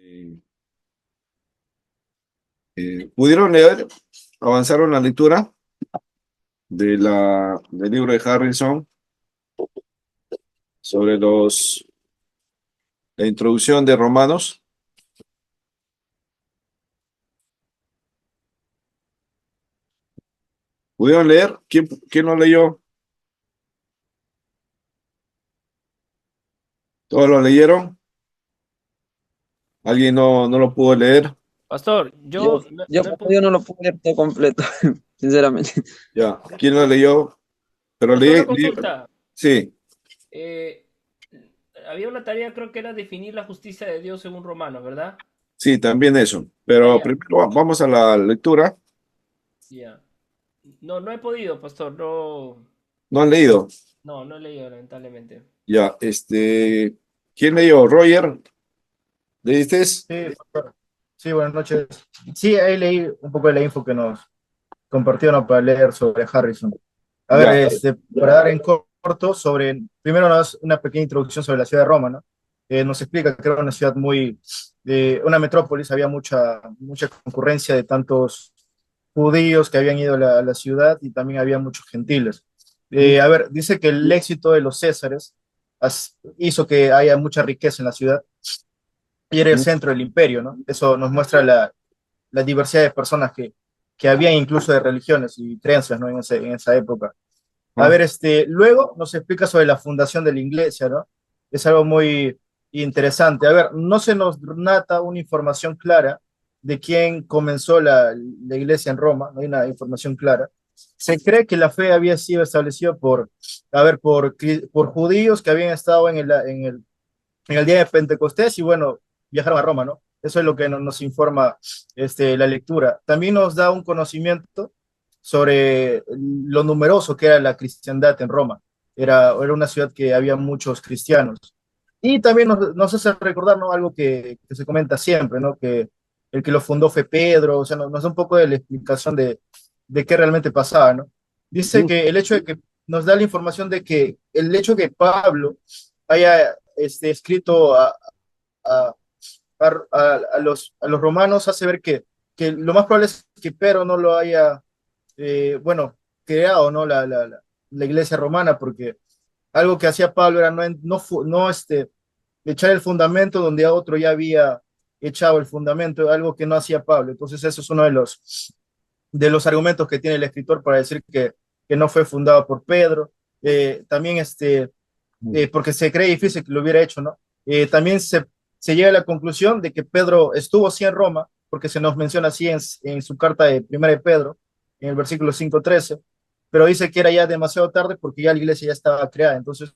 Eh, ¿Pudieron leer, avanzaron la lectura del libro de Harrison sobre la introducción de Romanos? ¿Pudieron leer? ¿Quién lo leyó? ¿Todos lo leyeron? ¿Alguien no lo pudo leer? Pastor, Yo, yo no, yo, no he yo no lo puedo leer todo completo, sinceramente. Ya, ¿quién lo leyó? Pero pastor, una consulta. Sí, Eh, Había una tarea, creo que era definir la justicia de Dios según Romanos, ¿verdad? sí, también eso. Ah, Pero ya, primero vamos a la lectura. ya. No, no he podido, pastor. No, ¿No han leído? no he leído, lamentablemente. Ya, ¿quién leyó? ¿Roger? ¿Leíste? Sí, doctor. Sí, buenas noches. Sí, ahí leí un poco de la info que nos compartieron para leer sobre Harrison. A ver, Ya, para dar en corto sobre, primero nos una pequeña introducción sobre la ciudad de Roma, ¿no? Nos explica que era una ciudad una metrópolis, había mucha concurrencia de tantos judíos que habían ido a la ciudad y también había muchos gentiles. A ver, dice que el éxito de los Césares hizo que haya mucha riqueza en la ciudad y era el centro del imperio, ¿no? Eso nos muestra la diversidad de personas que había, incluso de religiones y creencias, ¿no? En esa época. A ah, ver, luego nos explica sobre la fundación de la iglesia, ¿no? Es algo muy interesante. A ver, no se nos nata una información clara de quién comenzó la iglesia en Roma, no hay una información clara. Se cree que la fe había sido establecida a ver, por judíos que habían estado en el día de Pentecostés y bueno, viajaron a Roma, ¿no? Eso es lo que nos informa la lectura. También nos da un conocimiento sobre lo numeroso que era la cristiandad en Roma. Era una ciudad que había muchos cristianos. Y también nos hace recordar, ¿no? Algo que se comenta siempre, ¿no? Que el que lo fundó fue Pedro, o sea, nos da un poco de la explicación de qué realmente pasaba, ¿no? Dice ujú, que el hecho de que nos da la información de que el hecho de que Pablo haya escrito a, a los romanos hace ver que lo más probable es que Pedro no lo haya, bueno, creado, ¿no? La iglesia romana, porque algo que hacía Pablo era no echar el fundamento donde otro ya había echado el fundamento, algo que no hacía Pablo. Entonces eso es uno de los argumentos que tiene el escritor para decir que no fue fundado por Pedro. También porque se cree difícil que lo hubiera hecho, ¿no? También se llega a la conclusión de que Pedro estuvo sí en Roma, porque se nos menciona así en su carta de Primera de Pedro, en el versículo 5:13, pero dice que era ya demasiado tarde porque ya la iglesia ya estaba creada, entonces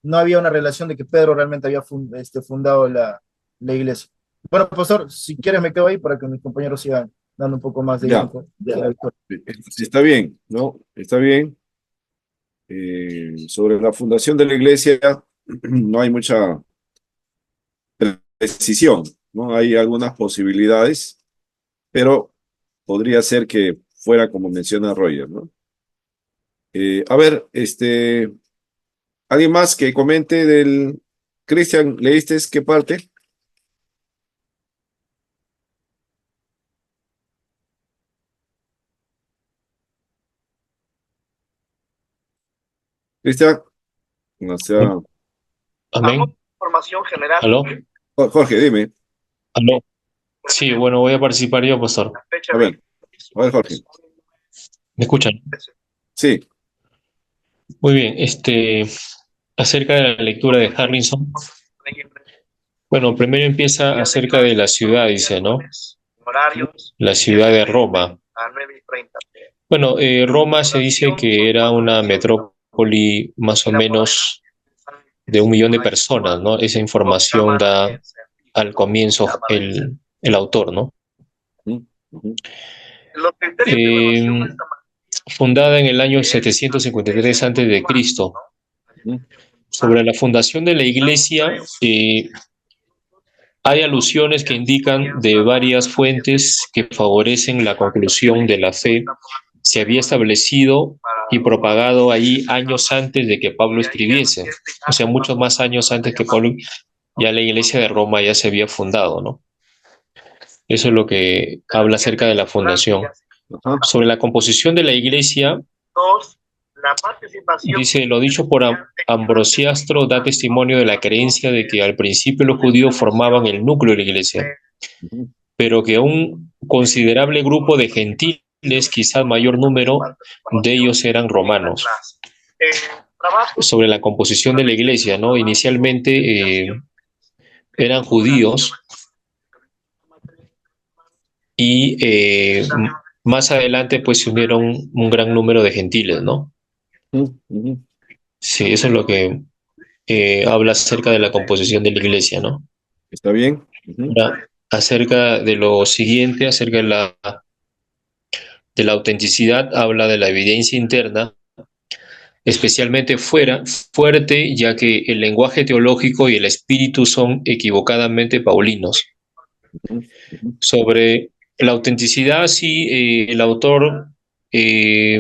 no había una relación de que Pedro realmente había fundado la iglesia. Bueno, pastor, si quieres me quedo ahí para que mis compañeros sigan dando un poco más de ya, info de la victoria. está bien, ¿no? Está bien. Sobre la fundación de la iglesia no hay mucha precisión, ¿no? Hay algunas posibilidades, pero podría ser que fuera como menciona Roger, ¿no? A ver, ¿alguien más que comente del... Cristian, ¿leíste qué parte? Cristian, o sea, Amén. Información general. ¿Aló? Jorge, dime. ¿Aló? Sí, bueno, voy a participar yo, pastor. A ver, Jorge. ¿Me escuchan? Sí, Muy bien, acerca de la lectura de Harrison. Bueno, primero empieza acerca de la ciudad, dice, ¿no? La ciudad de Roma. Bueno, Roma se dice que era una metrópoli más o menos de 1 millón de personas, ¿no? Esa información da al comienzo el autor, ¿no? ujú, ujú, Eh, Fundada en el año 753 a.C. ujú, Sobre la fundación de la iglesia, hay alusiones que indican de varias fuentes que favorecen la conclusión de la fe. Se había establecido y propagado ahí años antes de que Pablo escribiese, o sea, muchos más años antes que Pablo, ya la iglesia de Roma ya se había fundado, ¿no? Eso es lo que habla acerca de la fundación. Ajá. Sobre la composición de la iglesia, dice, lo dicho por Ambrosiastro da testimonio de la creencia de que al principio los judíos formaban el núcleo de la iglesia, Ujú. pero que un considerable grupo de gentiles, quizás mayor número de ellos eran romanos. Sobre la composición de la iglesia, ¿no? Inicialmente eran judíos y más adelante pues se unieron un gran número de gentiles, ¿no? Ujú. Sí, eso es lo que habla acerca de la composición de la iglesia, ¿no? ¿Está bien? Ujú. Ahora, acerca de lo siguiente, acerca de la autenticidad, habla de la evidencia interna, especialmente fuerte, ya que el lenguaje teológico y el espíritu son equivocadamente paulinos. Ujú. Ujú. Sobre la autenticidad, sí, el autor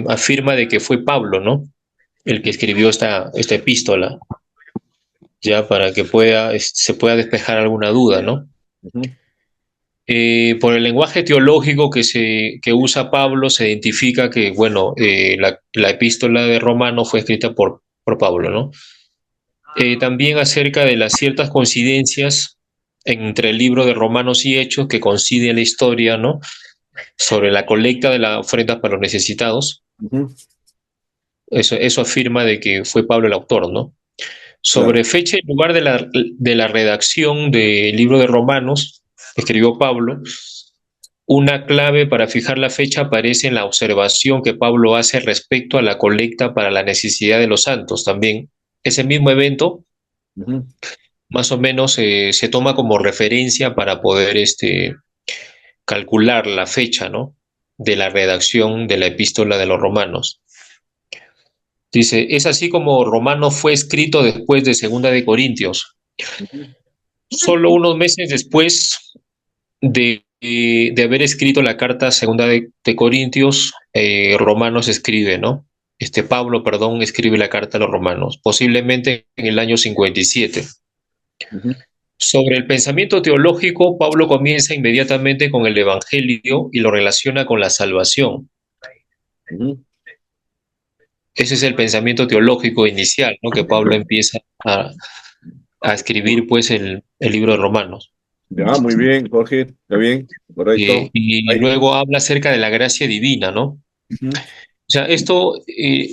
afirma de que fue Pablo, ¿no? El que escribió esta epístola, ya para que se pueda despejar alguna duda, ¿no? Ujú. Por el lenguaje teológico que usa Pablo, se identifica que, bueno, la epístola de Romano fue escrita por Pablo, ¿no? También acerca de las ciertas coincidencias entre el libro de Romanos y Hechos que coincide la historia, ¿no? Sobre la colecta de la ofrenda para los necesitados. Ujú. Eso afirma de que fue Pablo el autor, ¿no? Claro. Sobre fecha y lugar de la redacción del libro de Romanos, escribió Pablo, una clave para fijar la fecha aparece en la observación que Pablo hace respecto a la colecta para la necesidad de los santos. También ese mismo evento, Ujú. más o menos, se toma como referencia para poder calcular la fecha, ¿no? De la redacción de la epístola de los romanos. Dice, es así como Romano fue escrito después de Segunda de Corintios. Ujú. Solo unos meses después de haber escrito la carta Segunda de Corintios, Romanos escribe, ¿no? Pablo, perdón, escribe la carta a los romanos, posiblemente en el año 57. Ujú. Sobre el pensamiento teológico, Pablo comienza inmediatamente con el Evangelio y lo relaciona con la salvación. Ujú. Ese es el pensamiento teológico inicial, ¿no? Que Pablo empieza a escribir, pues, el libro de Romanos. Ya, muy bien, Jorge. Está bien, correcto. Y Ahí. luego habla acerca de la gracia divina, ¿no? Ujú. O sea, esto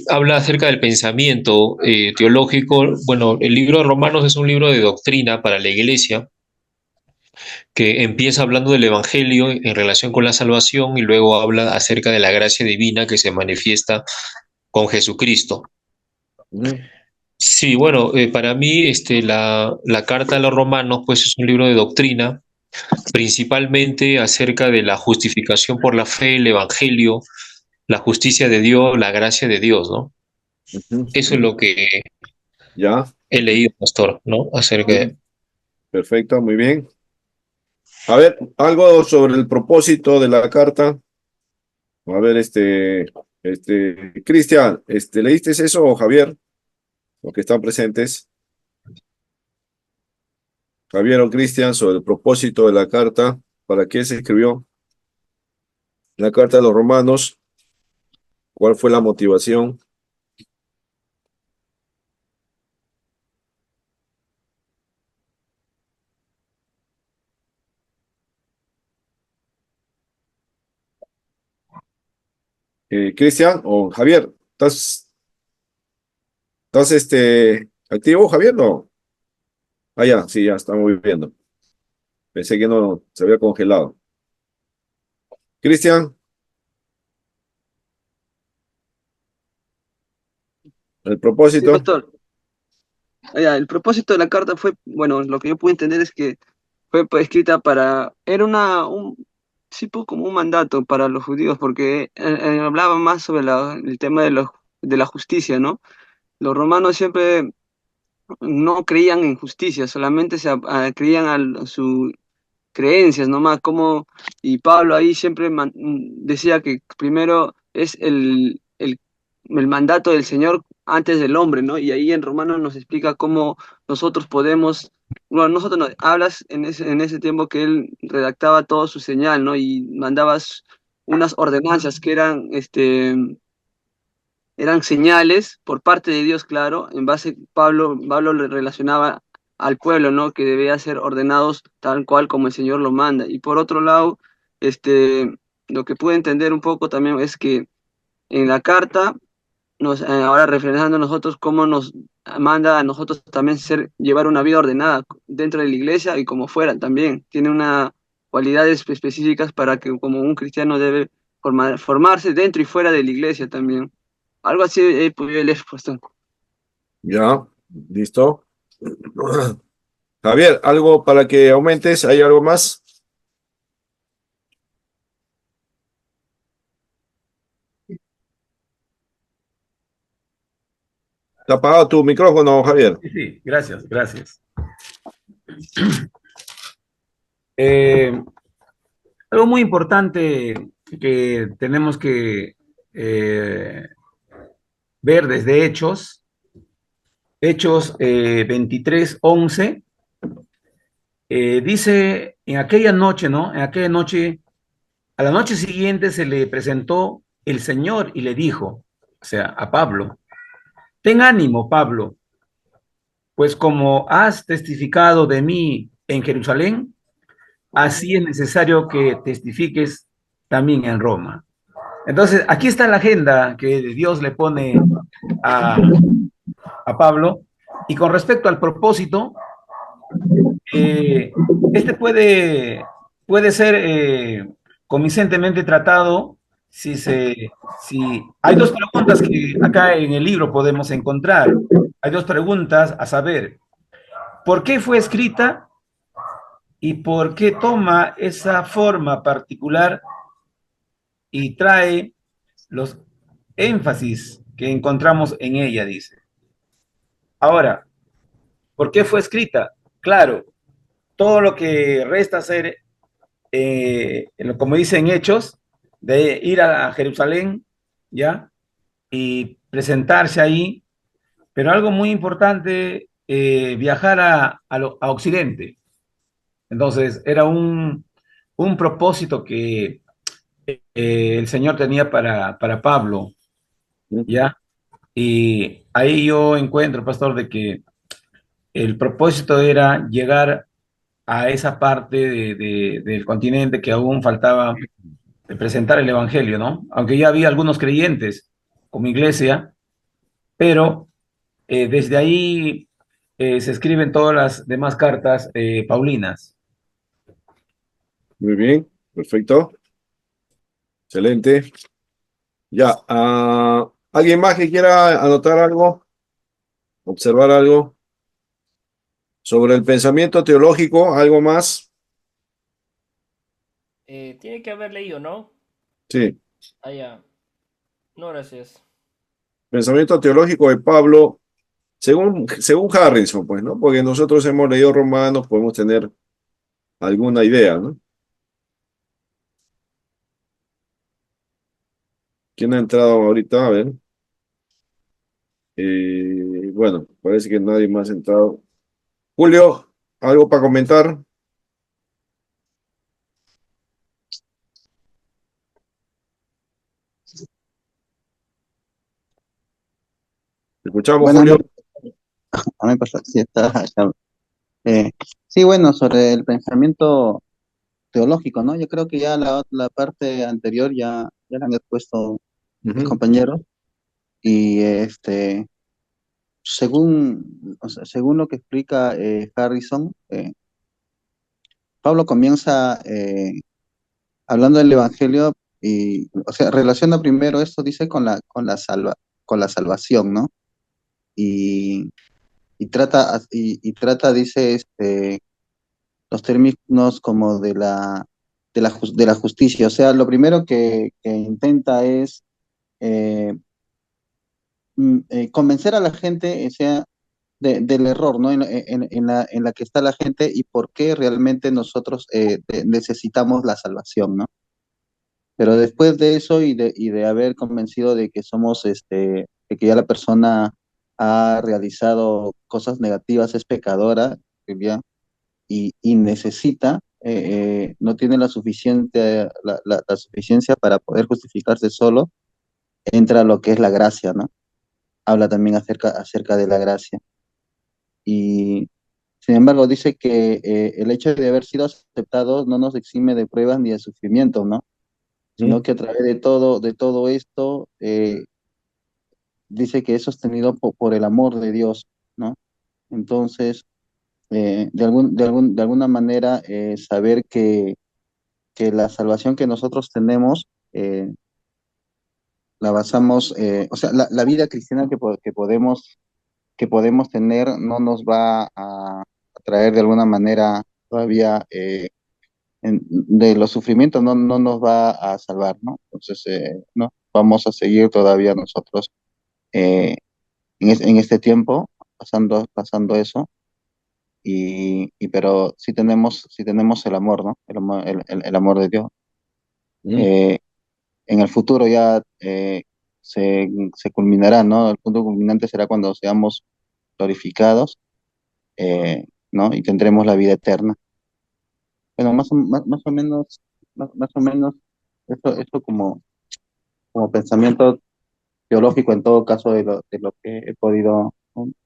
habla acerca del pensamiento teológico. Bueno, el libro de Romanos es un libro de doctrina para la iglesia que empieza hablando del Evangelio en relación con la salvación y luego habla acerca de la gracia divina que se manifiesta con Jesucristo. Ujú. Sí, bueno, para mí la carta a los romanos pues es un libro de doctrina, principalmente acerca de la justificación por la fe, el Evangelio, la justicia de Dios, la gracia de Dios, ¿no? Ujú. Eso es Ujú. lo que Ya. he leído, pastor, ¿no? Acerca de... Bien. Perfecto, muy bien. A ver, algo sobre el propósito de la carta. A ver, Cristian, ¿leíste eso o Javier? Los que están presentes. Javier o Cristian, sobre el propósito de la carta. ¿Para qué se escribió la carta de los romanos? ¿Cuál fue la motivación? Cristian o Javier, ¿estás activo, Javier? No. Ah, ya, sí, ya estamos viendo. Pensé que no se había congelado. Cristian, el Sí, propósito. pastor. Ya, el propósito de la carta fue, bueno, lo que yo pude entender es que fue pues, escrita era sí, pues, como un mandato para los judíos, porque hablaba más sobre el tema de la justicia, ¿no? Los romanos siempre no creían en justicia, solamente creían sus creencias nomás, y Pablo ahí siempre decía que primero es el mandato del Señor antes del hombre, ¿no? Y ahí en Romanos nos explica cómo nosotros podemos Bueno, nosotros no, hablas en ese tiempo que él redactaba todo su señal, ¿no? Y mandabas unas ordenanzas que eran, eran señales por parte de Dios, claro, en base, Pablo le relacionaba al pueblo, ¿no? Que debía ser ordenados tal cual como el Señor lo manda. Y por otro lado, lo que pude entender un poco también es que en la carta ahora reflejando a nosotros cómo nos manda a nosotros también llevar una vida ordenada dentro de la iglesia y como fuera también. Tiene unas cualidades específicas para que como un cristiano debe formarse dentro y fuera de la iglesia también. Algo así he podido leer, pastor. Ya, listo. Javier, ¿algo para que aumentes? ¿Hay algo más? ¿Te ha apagado tu micrófono, Javier? Sí, sí, gracias, gracias. Eh, Algo muy importante que tenemos que ver desde Hechos 23:11, dice, en aquella noche, ¿no? En aquella noche, a la noche siguiente se le presentó el Señor y le dijo, o sea, a Pablo, ten ánimo, Pablo, pues como has testificado de mí en Jerusalén, así es necesario que testifiques también en Roma. Entonces, aquí está la agenda que Dios le pone a, a Pablo. Y con respecto al propósito, eh, este puede ser convincentemente tratado si hay dos preguntas que acá en el libro podemos encontrar. Hay dos preguntas a saber, ¿por qué fue escrita y por qué toma esa forma particular y trae los énfasis que encontramos en ella, dice? Ahora, ¿por qué fue escrita? Claro, todo lo que resta hacer, como dicen Hechos, de ir a Jerusalén, ¿ya? Y presentarse ahí, pero algo muy importante, viajar a Occidente. Entonces, era un propósito que el Señor tenía para Pablo, ¿ya? Y ahí yo encuentro, pastor, de que el propósito era llegar a esa parte del continente que aún faltaba de presentar el Evangelio, ¿no? Aunque ya había algunos creyentes como iglesia, pero desde ahí se escriben todas las demás cartas paulinas. Muy bien, perfecto. Excelente. Ya, ¿alguien más que quiera anotar algo, observar algo sobre el pensamiento teológico? ¿Algo más? Tiene que haber leído, ¿no? Sí, Ah, ya. No, gracias. pensamiento teológico de Pablo, según Harrison, pues, ¿no? Porque nosotros hemos leído Romanos, podemos tener alguna idea, ¿no? ¿Quién ha entrado ahorita? A ver. Bueno, parece que nadie más ha entrado. Julio, ¿algo para comentar? ¿Te escuchamos, Bueno, Julio? a mí pasa, sí, está acá. Eh, sí, bueno, sobre el pensamiento teológico, ¿no? Yo creo que ya la parte anterior ya la han expuesto mis Ujú. compañeros y o sea, según lo que explica Harrison, Pablo comienza hablando del Evangelio y, o sea, relaciona primero esto, dice, con la salvación, ¿no? Y, y trata, dice, los términos como de la justicia. O sea, lo primero que intenta es eh, convencer a la gente, o sea, del error, ¿no? En la que está la gente y por qué realmente nosotros necesitamos la salvación, ¿no? Pero después de eso y de haber convencido de que somos, de que ya la persona ha realizado cosas negativas, es pecadora, ¿ya? Y necesita, no tiene la suficiencia para poder justificarse solo, entra lo que es la gracia, ¿no? Habla también acerca de la gracia. Y sin embargo, dice que el hecho de haber sido aceptados no nos exime de pruebas ni de sufrimiento, ¿no? Sino que a través de todo esto, dice que es sostenido por el amor de Dios, ¿no? Entonces, de alguna manera, saber que la salvación que nosotros tenemos, la basamos, o sea, la vida cristiana que podemos tener no nos va a traer de alguna manera todavía, de los sufrimientos no nos va a salvar, ¿no? Entonces, no, vamos a seguir todavía nosotros, eh, en este tiempo pasando eso, pero sí tenemos el amor, ¿no? El amor de Dios. Ujú. Eh, en el futuro ya, se culminará, ¿no? El punto culminante será cuando seamos glorificados, ¿no? Y tendremos la vida eterna. Bueno, más o menos, más o menos, esto como pensamiento teológico en todo caso de lo que he podido,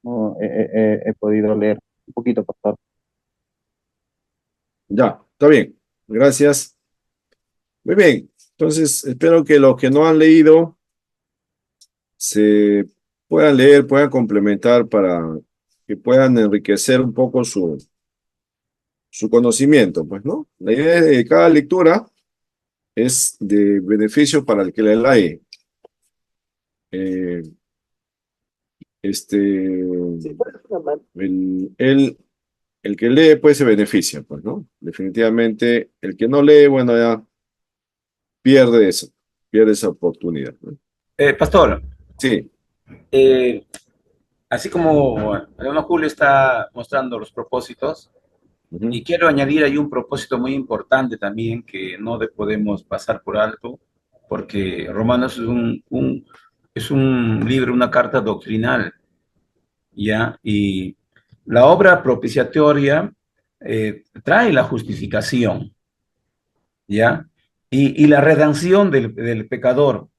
¿no? He podido leer un poquito, pastor. Ya, está bien. Gracias. Muy bien. Entonces, espero que los que no han leído se puedan leer, puedan complementar para que puedan enriquecer un poco su conocimiento, pues, ¿no? La idea de cada lectura es de beneficio para el que la lee. Eh, este, el que lee, pues, se beneficia, pues, ¿no? Definitivamente, el que no lee, bueno, ya pierde eso, pierde esa oportunidad, ¿no? Pastor, Sí. eh, así como el hermano Julio está mostrando los propósitos, Ujú. y quiero añadir ahí un propósito muy importante también que no podemos pasar por alto, porque Romanos es un libro, una carta doctrinal, ¿ya? Y la obra propiciatoria trae la justificación, ¿ya? Y la redención del pecador,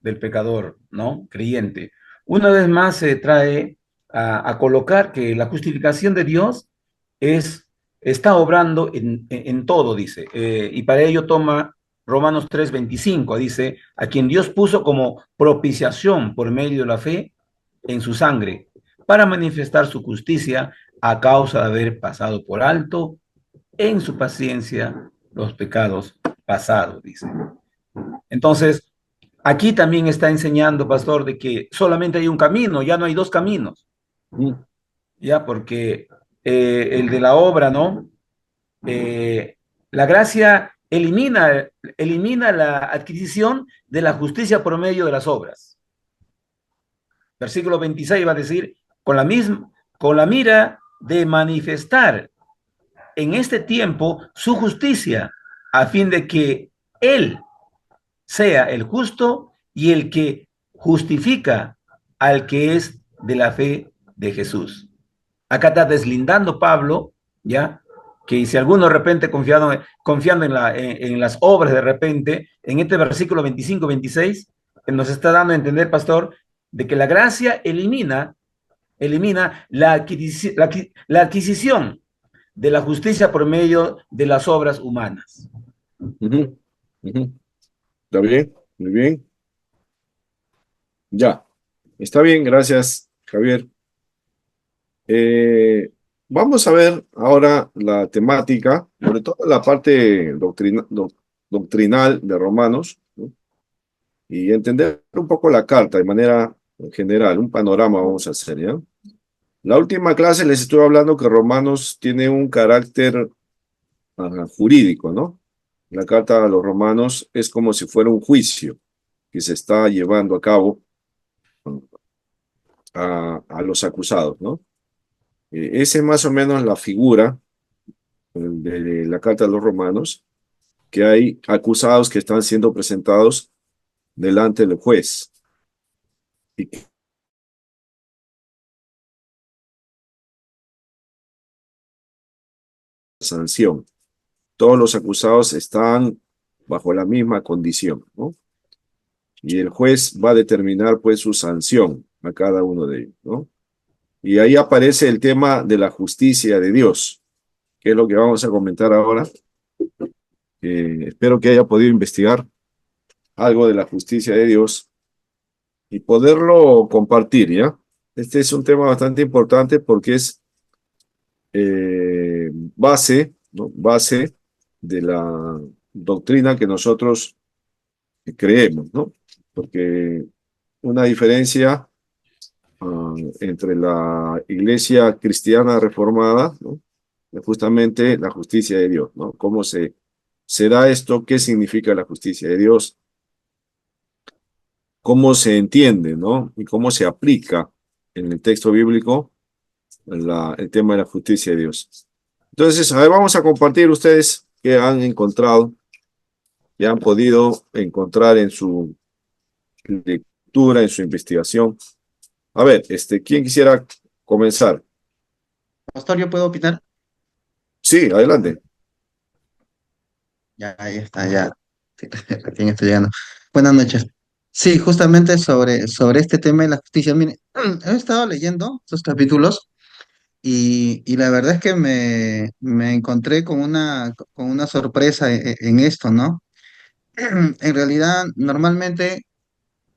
¿no? Creyente. Una vez más se trae a colocar que la justificación de Dios está obrando en todo, dice. Y para ello toma Romanos 3:25, dice, a quien Dios puso como propiciación por medio de la fe en su sangre, para manifestar su justicia a causa de haber pasado por alto en su paciencia los pecados pasados, dice. Entonces, aquí también está enseñando, pastor, de que solamente hay un camino, ya no hay dos caminos, Ujú. ya, porque el de la obra, ¿no? Eh, la gracia elimina la adquisición de la justicia por medio de las obras. Versículo 26 va a decir, con la mira de manifestar en este tiempo su justicia, a fin de que Él sea el justo y el que justifica al que es de la fe de Jesús. Acá está deslindando Pablo, ¿ya? Que si alguno de repente confiando en las obras de repente, en este versículo 25-26, nos está dando a entender, pastor, de que la gracia elimina la adquisición de la justicia por medio de las obras humanas. Ujú. Ujú. ¿Está bien? Muy bien. Ya. Está bien, gracias, Javier. Vamos a ver ahora la temática, sobre todo la parte doctrinal de Romanos, ¿no? Y entender un poco la carta de manera general, un panorama vamos a hacer, ¿ya? La última clase les estuve hablando que Romanos tiene un carácter jurídico, ¿no? La carta a los romanos es como si fuera un juicio que se está llevando a cabo a los acusados, ¿no? Esa es más o menos la figura de la carta a los romanos, que hay acusados que están siendo presentados delante del juez. Y sanción. Todos los acusados están bajo la misma condición, ¿no? Y el juez va a determinar pues su sanción a cada uno de ellos, ¿no? Y ahí aparece el tema de la justicia de Dios, que es lo que vamos a comentar ahora. Espero que haya podido investigar algo de la justicia de Dios y poderlo compartir, ¿ya? Este es un tema bastante importante porque es base, ¿no? Base de la doctrina que nosotros creemos, ¿no? Porque una diferencia entre la iglesia cristiana reformada, ¿no? Es justamente la justicia de Dios, ¿no? ¿Cómo se da esto? ¿Qué significa la justicia de Dios? ¿Cómo se entiende, ¿no? Y cómo se aplica en el texto bíblico el tema de la justicia de Dios. Entonces, a ver, vamos a compartir ustedes qué han encontrado, qué han podido encontrar en su lectura, en su investigación. A ver, ¿quién quisiera comenzar? Pastor, ¿yo puedo opinar? Sí, adelante. Ya, ahí está, ya. Sí, recién estoy llegando. Buenas noches. Sí, justamente sobre este tema de la justicia. Mire, he estado leyendo estos capítulos y la verdad es que me encontré con una sorpresa en esto, ¿no? En realidad, normalmente,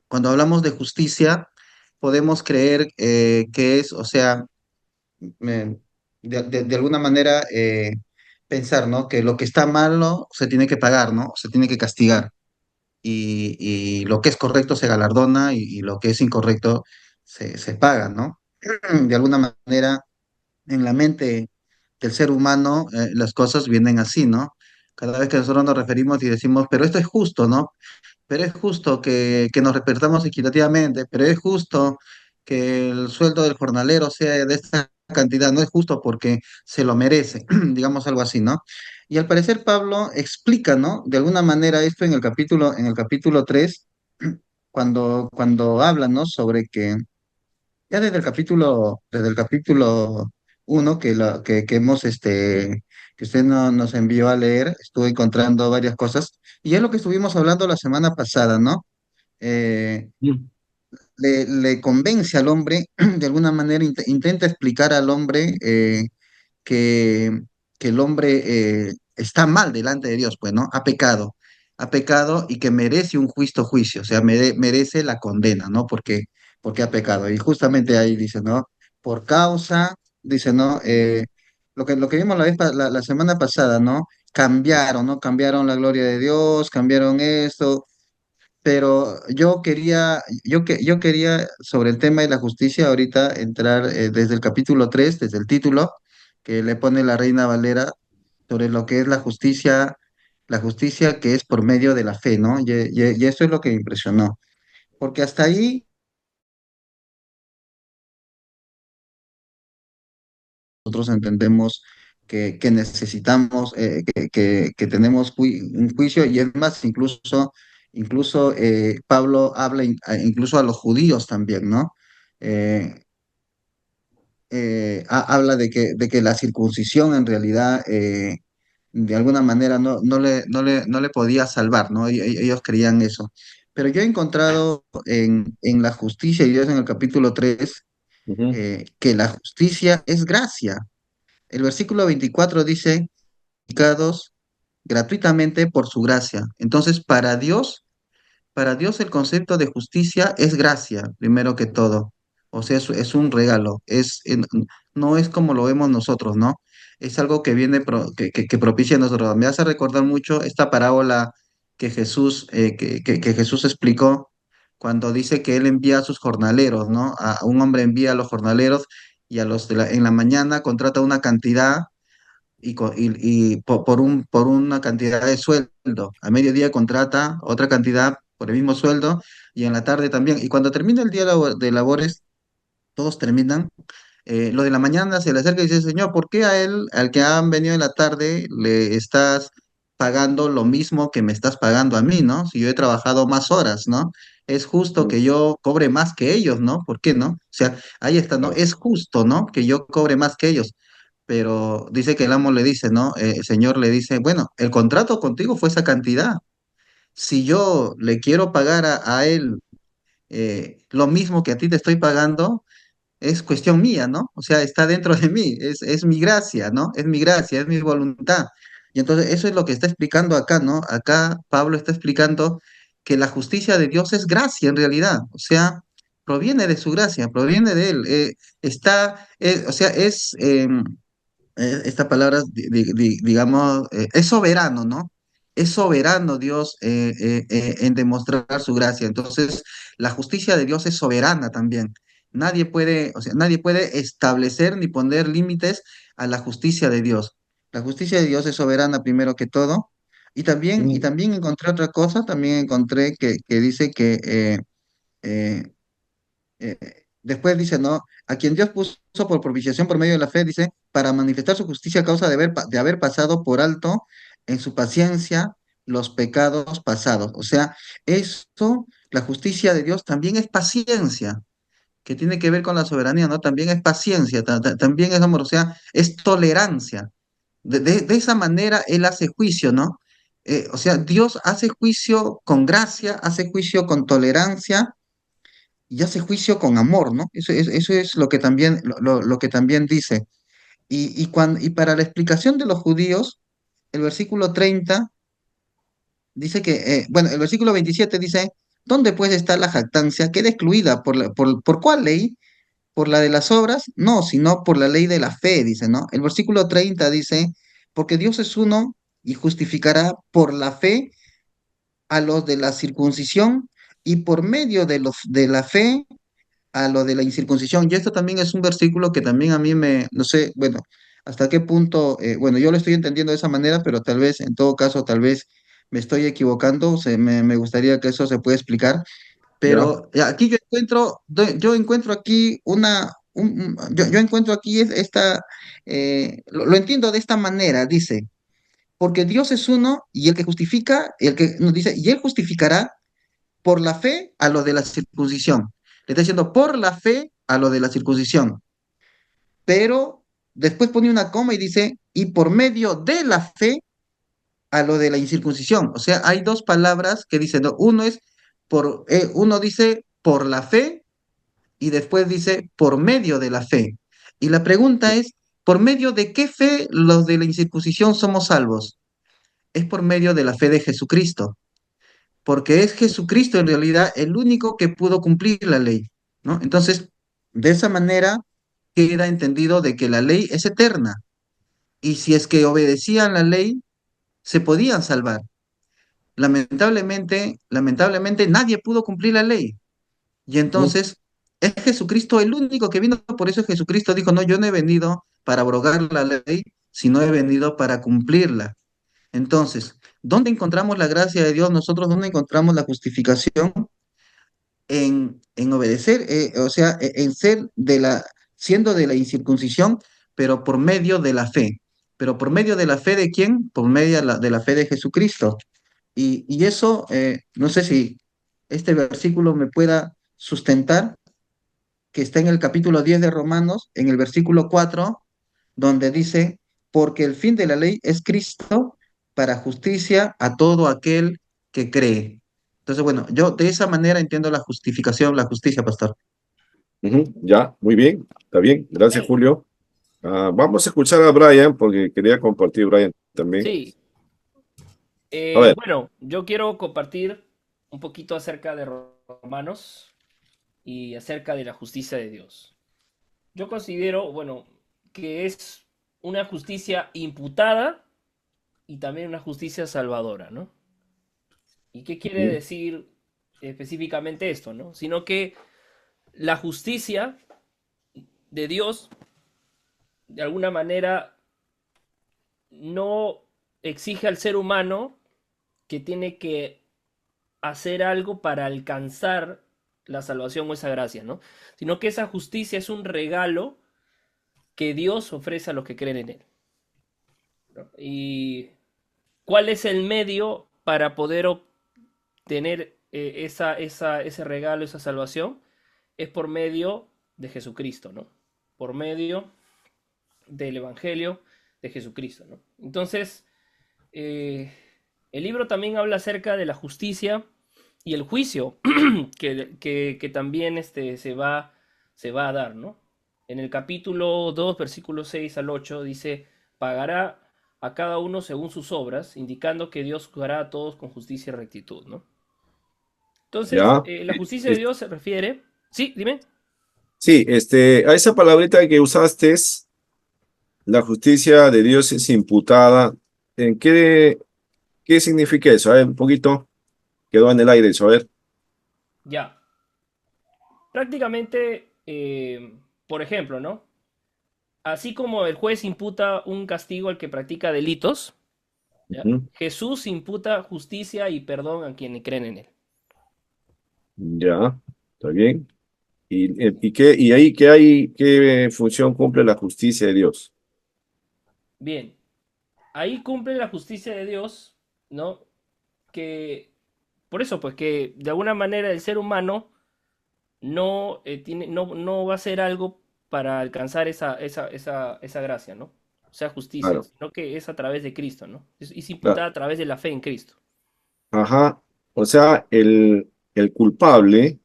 cuando hablamos de justicia, podemos creer que es, o sea, me- de alguna manera pensar, ¿no? Que lo que está malo se tiene que pagar, ¿no? Se tiene que castigar. Y lo que es correcto se galardona y lo que es incorrecto se paga, ¿no? De alguna manera, en la mente del ser humano, las cosas vienen así, ¿no? Cada vez que nosotros nos referimos y decimos, pero esto es justo, ¿no? Pero es justo que nos repartamos equitativamente, pero es justo que el sueldo del jornalero sea de esta cantidad, no es justo porque se lo merece, digamos algo así, ¿no? Y al parecer Pablo explica, ¿no? De alguna manera esto en el capítulo 3 cuando habla, ¿no? Sobre que ya desde el capítulo 1 que hemos, que usted nos envió a leer, estuve encontrando varias cosas, y es lo que estuvimos hablando la semana pasada, ¿no? Eh, Mm. le convence al hombre, de alguna manera intenta explicar al hombre que, que el hombre está mal delante de Dios, pues, ¿no? Ha pecado y que merece un juicio, o sea, merece la condena, ¿no? Porque ha pecado. Y justamente ahí dice, ¿no? Por causa, dice, ¿no? Lo que vimos la semana pasada, ¿no? Cambiaron, ¿no? Cambiaron la gloria de Dios, cambiaron esto, pero yo quería sobre el tema de la justicia ahorita entrar desde el capítulo 3 desde el título que le pone la Reina Valera sobre lo que es la justicia que es por medio de la fe, ¿no? Y eso es lo que me impresionó, porque hasta ahí nosotros entendemos que necesitamos, que tenemos un juicio, y es más, incluso Pablo habla incluso a los judíos también, ¿no? Eh, Habla de que la circuncisión en realidad de alguna manera no le podía salvar, ¿no? Ellos creían eso. Pero yo he encontrado en la justicia, y Dios en el capítulo 3 Ujú. que la justicia es gracia. El versículo 24 dice, "Justificados gratuitamente por su gracia". Entonces, para Dios el concepto de justicia es gracia, primero que todo. O sea, es un regalo, no es como lo vemos nosotros, ¿no? Es algo que viene, que propicia a nosotros. Me hace recordar mucho esta parábola que Jesús explicó cuando dice que Él envía a sus jornaleros, ¿no? A un hombre envía a los jornaleros y en la mañana contrata una cantidad por una cantidad de sueldo. A mediodía contrata otra cantidad por el mismo sueldo y en la tarde también. Y cuando termina el día de labores, todos terminan. Lo de la mañana se le acerca y dice, Señor, ¿por qué a él, al que han venido en la tarde, le estás pagando lo mismo que me estás pagando a mí, ¿no? Si yo he trabajado más horas, ¿no? Es justo que yo cobre más que ellos, ¿no? ¿Por qué no? O sea, ahí está, ¿no? Claro. Es justo, ¿no? Que yo cobre más que ellos. pero dice que el amo le dice, ¿no? El señor le dice, bueno, el contrato contigo fue esa cantidad. Si yo le quiero pagar a él lo mismo que a ti te estoy pagando, es cuestión mía, ¿no? O sea, está dentro de mí, es mi gracia, ¿no? Es mi gracia, es mi voluntad. Y entonces eso es lo que está explicando acá, ¿no? Acá Pablo está explicando que la justicia de Dios es gracia en realidad, o sea, proviene de su gracia, proviene de él. O sea, esta palabra, digamos, es soberano, ¿no? Es soberano Dios en demostrar su gracia. Entonces, la justicia de Dios es soberana también. Nadie puede, o sea, nadie puede establecer ni poner límites a la justicia de Dios. La justicia de Dios es soberana primero que todo. Y Mm. también encontré otra cosa, también encontré que dice que eh, eh, después dice, ¿no? A quien Dios puso por propiciación por medio de la fe, dice, para manifestar su justicia a causa de haber pasado por alto en su paciencia los pecados pasados. O sea, esto, la justicia de Dios también es paciencia, que tiene que ver con la soberanía, ¿no? También es paciencia, también es amor, o sea, es tolerancia. De esa manera Él hace juicio, ¿no? O sea, Dios hace juicio con gracia, hace juicio con tolerancia y hace juicio con amor, ¿no? Eso es lo que también, lo que también dice. Y para la explicación de los judíos, el versículo 30 dice que, bueno, el versículo 27 dice, ¿dónde pues está la jactancia? Queda excluida ¿por cuál ley? ¿Por la de las obras? No, sino por la ley de la fe, dice, ¿no? El versículo 30 dice, porque Dios es uno y justificará por la fe a los de la circuncisión y por medio de la fe a lo de la incircuncisión. Y esto también es un versículo que también a mí no sé, bueno, hasta qué punto, bueno, yo lo estoy entendiendo de esa manera, pero tal vez, en todo caso, tal vez me estoy equivocando, me gustaría que eso se pueda explicar. Ya. Pero aquí yo encuentro aquí yo encuentro aquí lo entiendo de esta manera, dice, porque Dios es uno y el que justifica, el que nos dice, y él justificará por la fe a lo de la circuncisión. Le está diciendo por la fe a lo de la circuncisión. Pero después pone una coma y dice, y por medio de la fe a lo de la incircuncisión. O sea, hay dos palabras que dicen, ¿no? Uno dice por la fe y después dice por medio de la fe. Y la pregunta es, ¿por medio de qué fe los de la incircuncisión somos salvos? Es por medio de la fe de Jesucristo, porque es Jesucristo en realidad el único que pudo cumplir la ley, ¿no? Entonces, de esa manera queda entendido de que la ley es eterna y si es que obedecían la ley, se podían salvar. Lamentablemente nadie pudo cumplir la ley y Mm. entonces es Jesucristo el único que vino, por eso Jesucristo dijo, no, yo no he venido para abrogar la ley, sino he venido para cumplirla. Entonces, ¿dónde encontramos la gracia de Dios? Nosotros, ¿dónde encontramos la justificación? En obedecer, o sea, siendo de la incircuncisión, pero por medio de la fe. ¿Pero por medio de la fe de quién? Por medio de la fe de Jesucristo. Y eso, no sé si este versículo me pueda sustentar, que está en el capítulo 10 de Romanos, en el versículo 4 donde dice, porque el fin de la ley es Cristo para justicia a todo aquel que cree. Entonces, bueno, yo de esa manera entiendo la justificación, la justicia, pastor. Ujú. Ya, muy bien. Está bien. Gracias, Bien, Julio. Vamos a escuchar a Brian porque quería compartir Brian también. sí. A ver. Bueno, yo quiero compartir un poquito acerca de Romanos y acerca de la justicia de Dios. Yo considero, bueno, que es una justicia imputada y también una justicia salvadora, ¿no? ¿Y qué quiere Mm. decir específicamente esto, no? Sino que la justicia de Dios, de alguna manera, no exige al ser humano que tiene que hacer algo para alcanzar la salvación o esa gracia, ¿no? Sino que esa justicia es un regalo que Dios ofrece a los que creen en Él, ¿no? ¿Y cuál es el medio para poder obtener ese regalo, esa salvación? Es por medio de Jesucristo, ¿no? Por medio del Evangelio de Jesucristo, ¿no? Entonces, el libro también habla acerca de la justicia y el juicio que también se va a dar, ¿no? En el capítulo 2 versículos 6 al 8 dice, pagará a cada uno según sus obras, indicando que Dios juzgará a todos con justicia y rectitud, ¿no? Entonces, ¿Ya? la justicia de Dios se refiere... Sí, dime. Sí, a esa palabrita que usaste, es la justicia de Dios es imputada. ¿En qué significa eso? A ver, un poquito quedó en el aire eso, a ver. Ya. Prácticamente, por ejemplo, ¿no? Así como el juez imputa un castigo al que practica delitos, ¿ya? Ujú. Jesús imputa justicia y perdón a quienes creen en él. Ya, está bien. ¿Y ahí qué función cumple la justicia de Dios? Bien, ahí cumple la justicia de Dios, ¿no? Que, por eso, pues que de alguna manera el ser humano no va a hacer algo para alcanzar esa gracia, ¿no? O sea, justicia, Claro, sino que es a través de Cristo, ¿no? Es claro. imputada a través de la fe en Cristo. Ajá. O sea, el culpable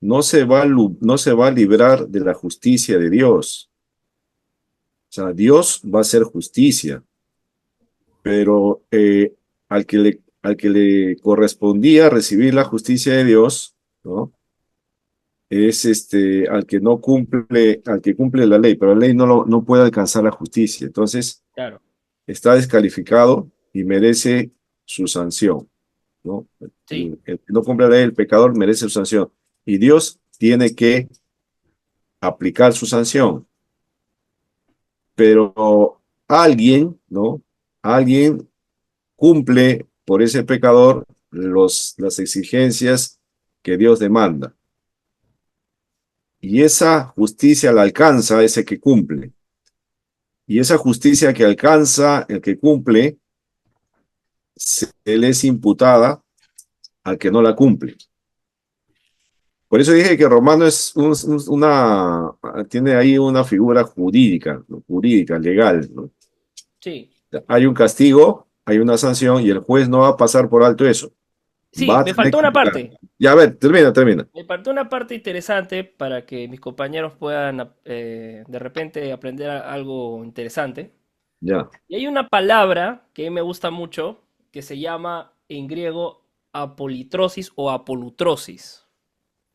no se va a librar de la justicia de Dios. O sea, Dios va a hacer justicia, pero al que le correspondía recibir la justicia de Dios, ¿no? Es al que cumple la ley, pero la ley no puede alcanzar la justicia. Entonces, Claro, está descalificado y merece su sanción, ¿no? sí, El que no cumple la ley, el pecador merece su sanción. Y Dios tiene que aplicar su sanción. Pero alguien, ¿no? Alguien cumple por ese pecador las exigencias que Dios demanda. Y esa justicia la alcanza ese que cumple. Y esa justicia que alcanza el que cumple, se le es imputada al que no la cumple. Por eso dije que Romano es tiene ahí una figura jurídica, ¿no? Jurídica, legal, ¿no? sí. Hay un castigo, hay una sanción y el juez no va a pasar por alto eso. Sí, Va a me tener faltó que una aplicar. parte. Ya, a ver, termina. Me faltó una parte interesante para que mis compañeros puedan de repente aprender algo interesante. Ya, Y hay una palabra que me gusta mucho que se llama en griego apolitrosis o apolutrosis.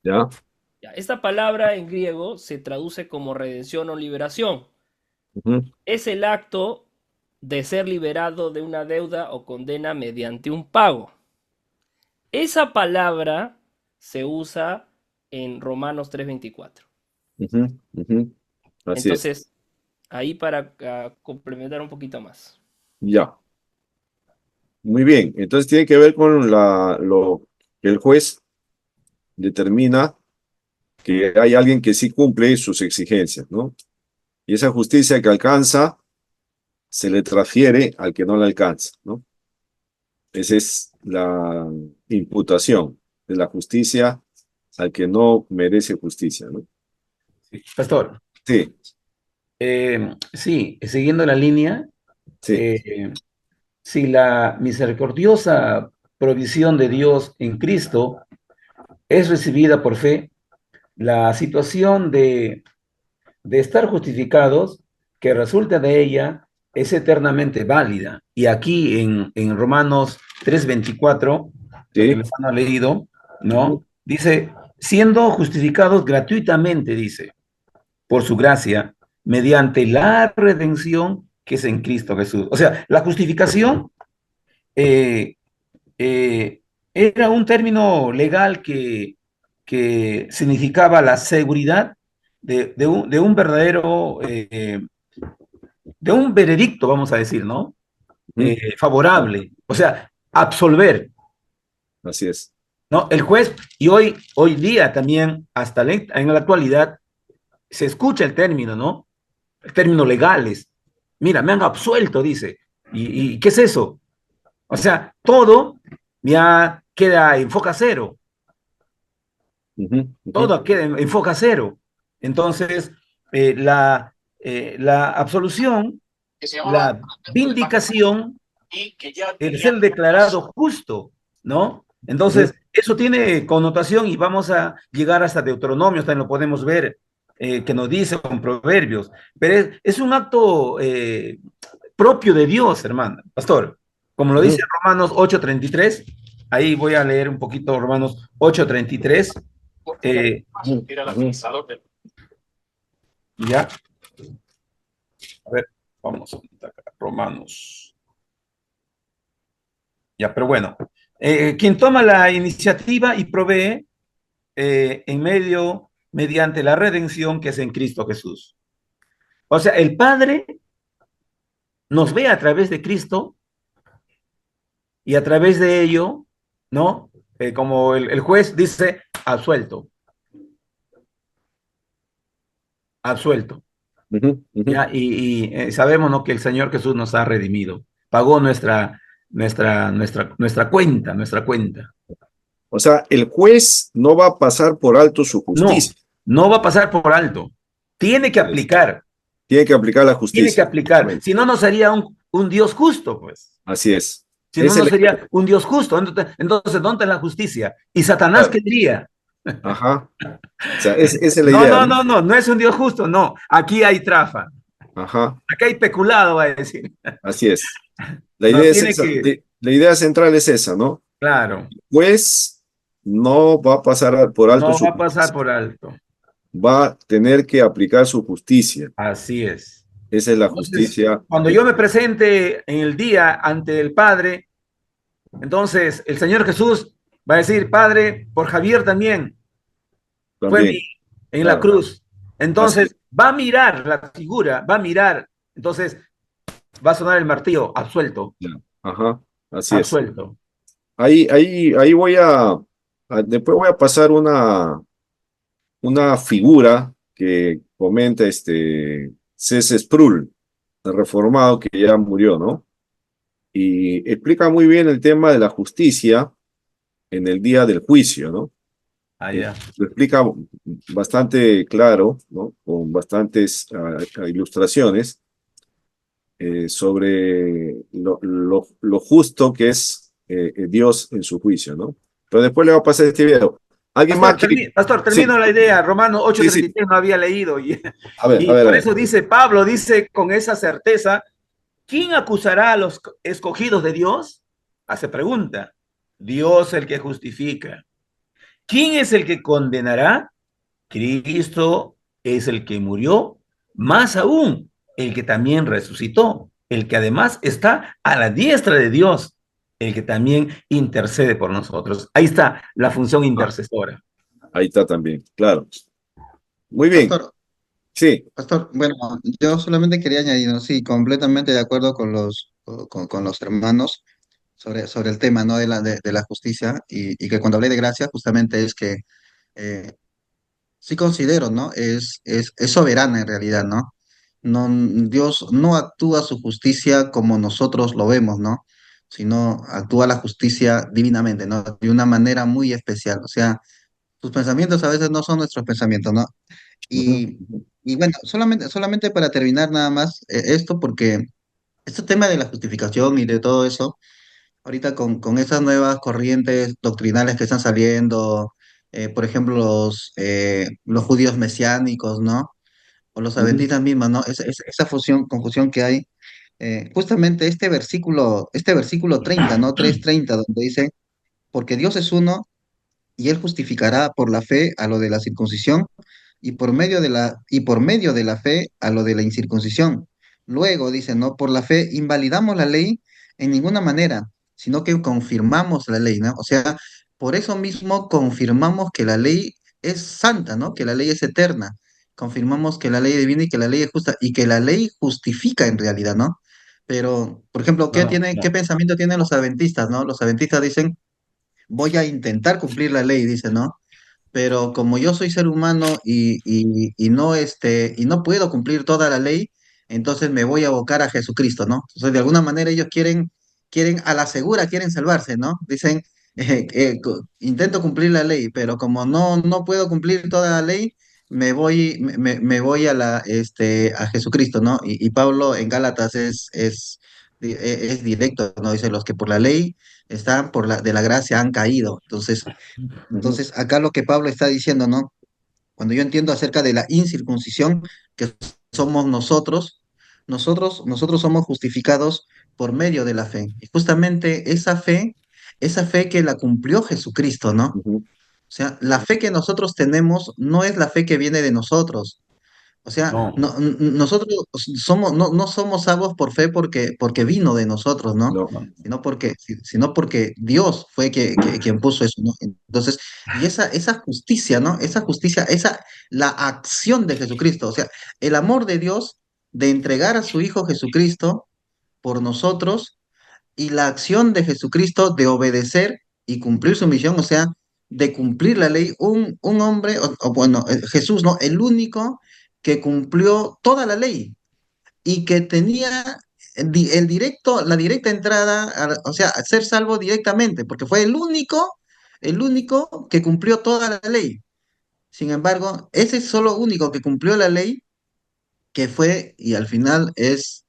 ya. Ya, esta palabra en griego se traduce como redención o liberación. Ujú. Es el acto de ser liberado de una deuda o condena mediante un pago. Esa palabra se usa en Romanos 3:24. Ujú, ujú. Así es. Entonces, ahí para complementar un poquito más. Ya. Muy bien. Entonces tiene que ver con lo que el juez determina que hay alguien que sí cumple sus exigencias, ¿no? Y esa justicia que alcanza se le transfiere al que no la alcanza, ¿no? Esa es la imputación de la justicia al que no merece justicia, ¿no? Pastor, Sí, sí, siguiendo la línea, sí. si la misericordiosa provisión de Dios en Cristo es recibida por fe, la situación de estar justificados, que resulta de ella, es eternamente válida. Y aquí en Romanos 3:24, lo que el Sí. hermano ha leído, Ujú. ¿no? Dice, siendo justificados gratuitamente, dice, por su gracia, mediante la redención que es en Cristo Jesús. O sea, la justificación eh, era un término legal que significaba la seguridad de un verdadero, de un veredicto, vamos a decir, ¿no? Ujú. Favorable, o sea, absolver, Así es. ¿no? El juez, y hoy día también, en la actualidad, se escucha el término, ¿no? El término legales. Mira, me han absuelto, dice. ¿Y qué es eso? O sea, todo ya queda en foca cero. Ujú, ujú. Todo queda en foca cero. Entonces, la, la absolución, la vindicación, el ser declarado justo, ¿no? Entonces, eso tiene connotación y vamos a llegar hasta Deuteronomio, también lo podemos ver, que nos dice con proverbios, pero es un acto propio de Dios, hermano, pastor, como lo dice Romanos 8:33, ahí voy a leer un poquito Romanos 8:33, ya, a ver, vamos a quitar acá, Romanos, ya, pero bueno, quien toma la iniciativa y provee en medio, mediante la redención que es en Cristo Jesús. O sea, el Padre nos ve a través de Cristo y a través de ello, ¿no? Como el juez dice, absuelto, absuelto. ¿Ya? Y sabemos, ¿no? Que el Señor Jesús nos ha redimido, pagó nuestra cuenta, nuestra cuenta. O sea, el juez no va a pasar por alto su No, justicia. no va a pasar por alto. Tiene que aplicar. Tiene que aplicar la Tiene que justicia. aplicar. Si no, no sería un Dios justo, pues. Así es. Si no, Es no el- sería un Dios justo. Entonces, ¿dónde está la justicia? ¿Y Satanás qué diría? Ajá. O sea, esa es la No, idea, no, ¿no? no, no, no es un Dios justo, no. Aquí hay trafa. Ajá. Aquí hay peculado, va a decir. Así es. La No, idea es tiene esa. que, La idea central es esa, ¿no? claro, Pues no va a pasar por alto no su va a pasar justicia. por alto. Va a tener que aplicar su justicia. Así es. Esa es la Entonces, justicia. cuando yo me presente en el día ante el Padre, entonces el Señor Jesús va a decir, Padre, por Javier también fue También. en la Claro. cruz. Así es. Entonces, va a mirar la figura, va a mirar. Entonces, va a sonar el martillo, absuelto, Ya. Ajá. Así es. absuelto. Ahí después voy a pasar una figura que comenta C.S. Sproul, el reformado que ya murió, ¿no? Y explica muy bien el tema de la justicia en el día del juicio, ¿no? Allá. Lo explica bastante claro, ¿no? Con bastantes ilustraciones sobre lo justo que es Dios en su juicio, ¿no? Pero después le va a pasar este video. ¿Alguien más que...? Pastor, Sí, termino la idea. Romano sí, sí. 8:33 no había leído. Y A ver, por a ver. eso dice Pablo, dice con esa certeza, ¿quién acusará a los escogidos de Dios? Hace pregunta. Dios el que justifica. ¿Quién es el que condenará? Cristo es el que murió, más aún, el que también resucitó, el que además está a la diestra de Dios, el que también intercede por nosotros. Ahí está la función intercesora. Ahí está también, claro. Muy bien, sí. Pastor, bueno, yo solamente quería añadir, ¿no? Sí, completamente de acuerdo con los hermanos sobre el tema, ¿no? De la justicia y que cuando hablé de gracia justamente es que eh, sí considero, ¿no? Es soberana en realidad, ¿no? No, Dios no actúa su justicia como nosotros lo vemos, ¿no? Sino actúa la justicia divinamente, ¿no? De una manera muy especial. O sea, sus pensamientos a veces no son nuestros pensamientos, ¿no? Ujú. Y, y bueno, solamente para terminar nada más esto, porque este tema de la justificación y de todo eso, ahorita con esas nuevas corrientes doctrinales que están saliendo, por ejemplo, los judíos mesiánicos, ¿no? O los Ujú. adventistas mismos, ¿no? Esa confusión que hay, justamente este versículo 30, ¿no? 3:30, donde dice, porque Dios es uno y él justificará por la fe a lo de la circuncisión y por medio de la fe a lo de la incircuncisión. Luego dice, no, por la fe invalidamos la ley en ninguna manera, sino que confirmamos la ley, ¿no? O sea, por eso mismo confirmamos que la ley es santa, ¿no? Que la ley es eterna. Confirmamos que la ley es divina y que la ley es justa y que la ley justifica en realidad, ¿no? Pero, por ejemplo, No, qué no. pensamiento tienen los adventistas, ¿no? Los adventistas dicen, voy a intentar cumplir la ley, dice, ¿no? Pero como yo soy ser humano y no puedo cumplir toda la ley, entonces me voy a abocar a Jesucristo, ¿no? Entonces, de alguna manera ellos quieren a la segura, quieren salvarse, ¿no? Dicen, intento cumplir la ley, pero como no puedo cumplir toda la ley, me voy a a Jesucristo, ¿no? Y Pablo en Gálatas es directo, ¿no? Dice, los que por la ley están de la gracia han caído. Ujú. Entonces, acá lo que Pablo está diciendo, ¿no? Cuando yo entiendo acerca de la incircuncisión, que somos nosotros somos justificados por medio de la fe. Y justamente esa fe que la cumplió Jesucristo, ¿no? Ujú. O sea, la fe que nosotros tenemos no es la fe que viene de nosotros. O sea, No, nosotros no somos salvos por fe porque vino de nosotros, ¿no? No, no. Sino porque Dios fue quien puso eso, ¿no? Entonces, y esa justicia, ¿no? La acción de Jesucristo, o sea, el amor de Dios de entregar a su Hijo Jesucristo por nosotros y la acción de Jesucristo de obedecer y cumplir su misión, o sea, de cumplir la ley, un hombre, bueno, Jesús, ¿no? El único que cumplió toda la ley y que tenía la directa entrada, o sea, a ser salvo directamente, porque fue el único que cumplió toda la ley. Sin embargo, ese solo único que cumplió la ley, que fue y al final es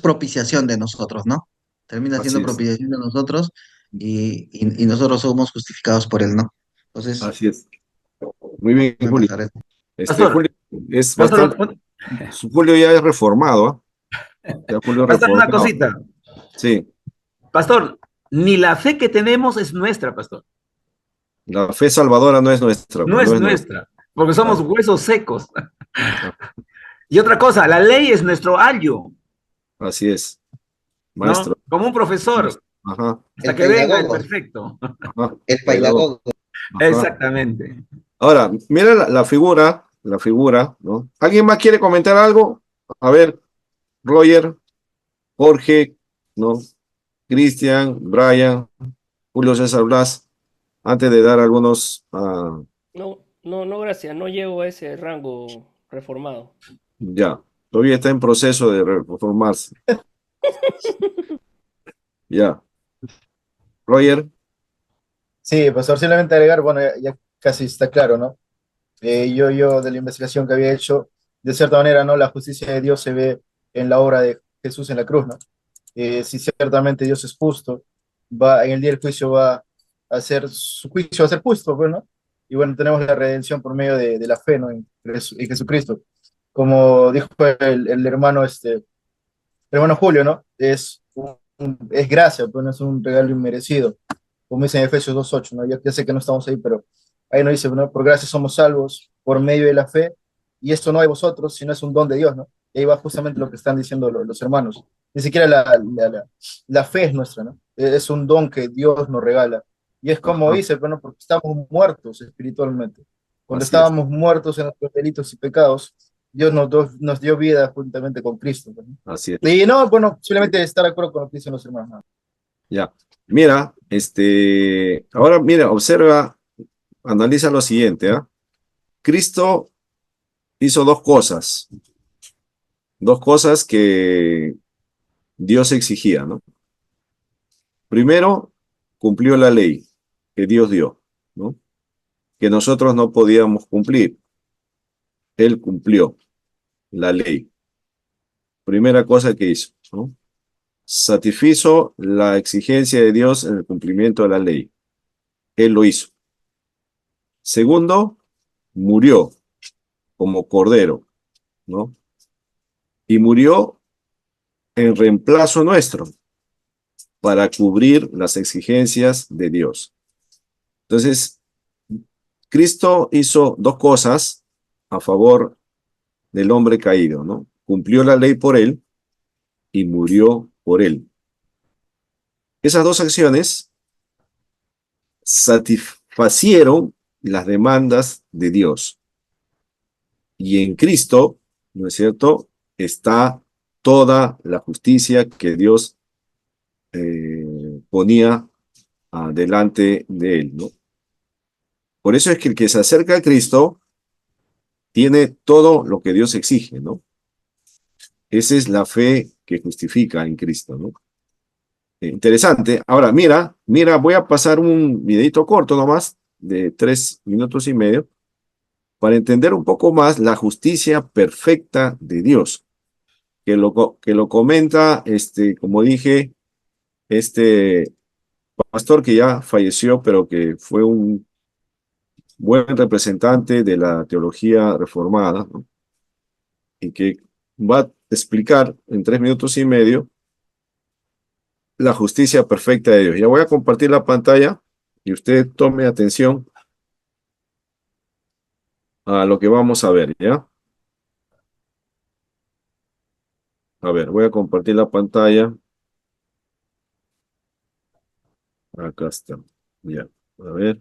propiciación de nosotros, ¿no? Termina así siendo es, propiciación de nosotros y nosotros somos justificados por él, ¿no? Entonces, así es. Muy bien, me Julio. pasaré. Julio Pastor, es pastor, bastante, Julio ya es reformado, ¿ah? Ya Julio pastor, una reformado. cosita. Sí, Pastor, ni la fe que tenemos es nuestra, pastor. la fe salvadora no es nuestra, No pues no es es nuestra. nuestra, porque somos Ah, huesos secos. ah, Y otra cosa, la ley es nuestro ayo, así es, ¿no? maestro. Como un profesor, Ajá, hasta El que venga el pedagogo, perfecto. ajá, el pedagogo. pedagogo. Ajá. Exactamente. Ahora, mira la figura, ¿no? ¿Alguien más quiere comentar algo? A ver, Roger, Jorge, ¿no? Cristian, Brian, Julio César Blas, antes de dar algunos, No, no, no, gracias. No llego a ese rango reformado. ya, todavía está en proceso de reformarse, ya. Roger, Sí, pastor, simplemente agregar, bueno, ya casi está claro, ¿no? Yo de la investigación que había hecho, de cierta manera, ¿no? La justicia de Dios se ve en la obra de Jesús en la cruz, ¿no? Si ciertamente Dios es justo, en el día del juicio va a hacer, su juicio va a ser justo, pues, ¿no? Y bueno, tenemos la redención por medio de la fe, ¿no? En Jesucristo. Como dijo el hermano, el hermano Julio, ¿no? Es gracia, pues no es un regalo inmerecido, como dice en Efesios 2:8, ¿no? Ya sé que no estamos ahí, pero ahí nos dice, ¿no? Por gracia somos salvos por medio de la fe, y esto no hay vosotros, sino es un don de Dios, ¿no? Y ahí va justamente lo que están diciendo los hermanos. Ni siquiera la fe es nuestra, ¿no? Es un don que Dios nos regala. Y es como ajá, dice, bueno, porque estamos muertos espiritualmente. Cuando así es, estábamos muertos en nuestros delitos y pecados, Dios nos dio vida juntamente con Cristo, pues, ¿no? así es, Y no, bueno, simplemente estar de acuerdo con lo que dicen los hermanos, ¿no? ya. Mira, ahora mira, observa, analiza lo siguiente, ¿ah? Cristo hizo dos cosas que Dios exigía, ¿no? Primero, cumplió la ley que Dios dio, ¿no? Que nosotros no podíamos cumplir. Él cumplió la ley. Primera cosa que hizo, ¿no? Satisfizo la exigencia de Dios en el cumplimiento de la ley. Él lo hizo. Segundo, murió como cordero, ¿no? Y murió en reemplazo nuestro para cubrir las exigencias de Dios. Entonces, Cristo hizo dos cosas a favor del hombre caído, ¿no? Cumplió la ley por él y murió por él. Esas dos acciones satisfacieron las demandas de Dios. Y en Cristo, ¿no es cierto?, está toda la justicia que Dios ponía delante de él, ¿no? Por eso es que el que se acerca a Cristo tiene todo lo que Dios exige, ¿no? Esa es la fe que justifica en Cristo, ¿no? Interesante. Ahora, mira, voy a pasar un videito corto nomás, de 3 minutos y medio para entender un poco más la justicia perfecta de Dios, que lo comenta, como dije, este pastor que ya falleció, pero que fue un buen representante de la teología reformada, ¿no? Y que va a explicar en 3 minutos y medio la justicia perfecta de Dios. Ya voy a compartir la pantalla y usted tome atención a lo que vamos a ver, ¿ya? A ver, voy a compartir la pantalla. Acá está. Ya, a ver.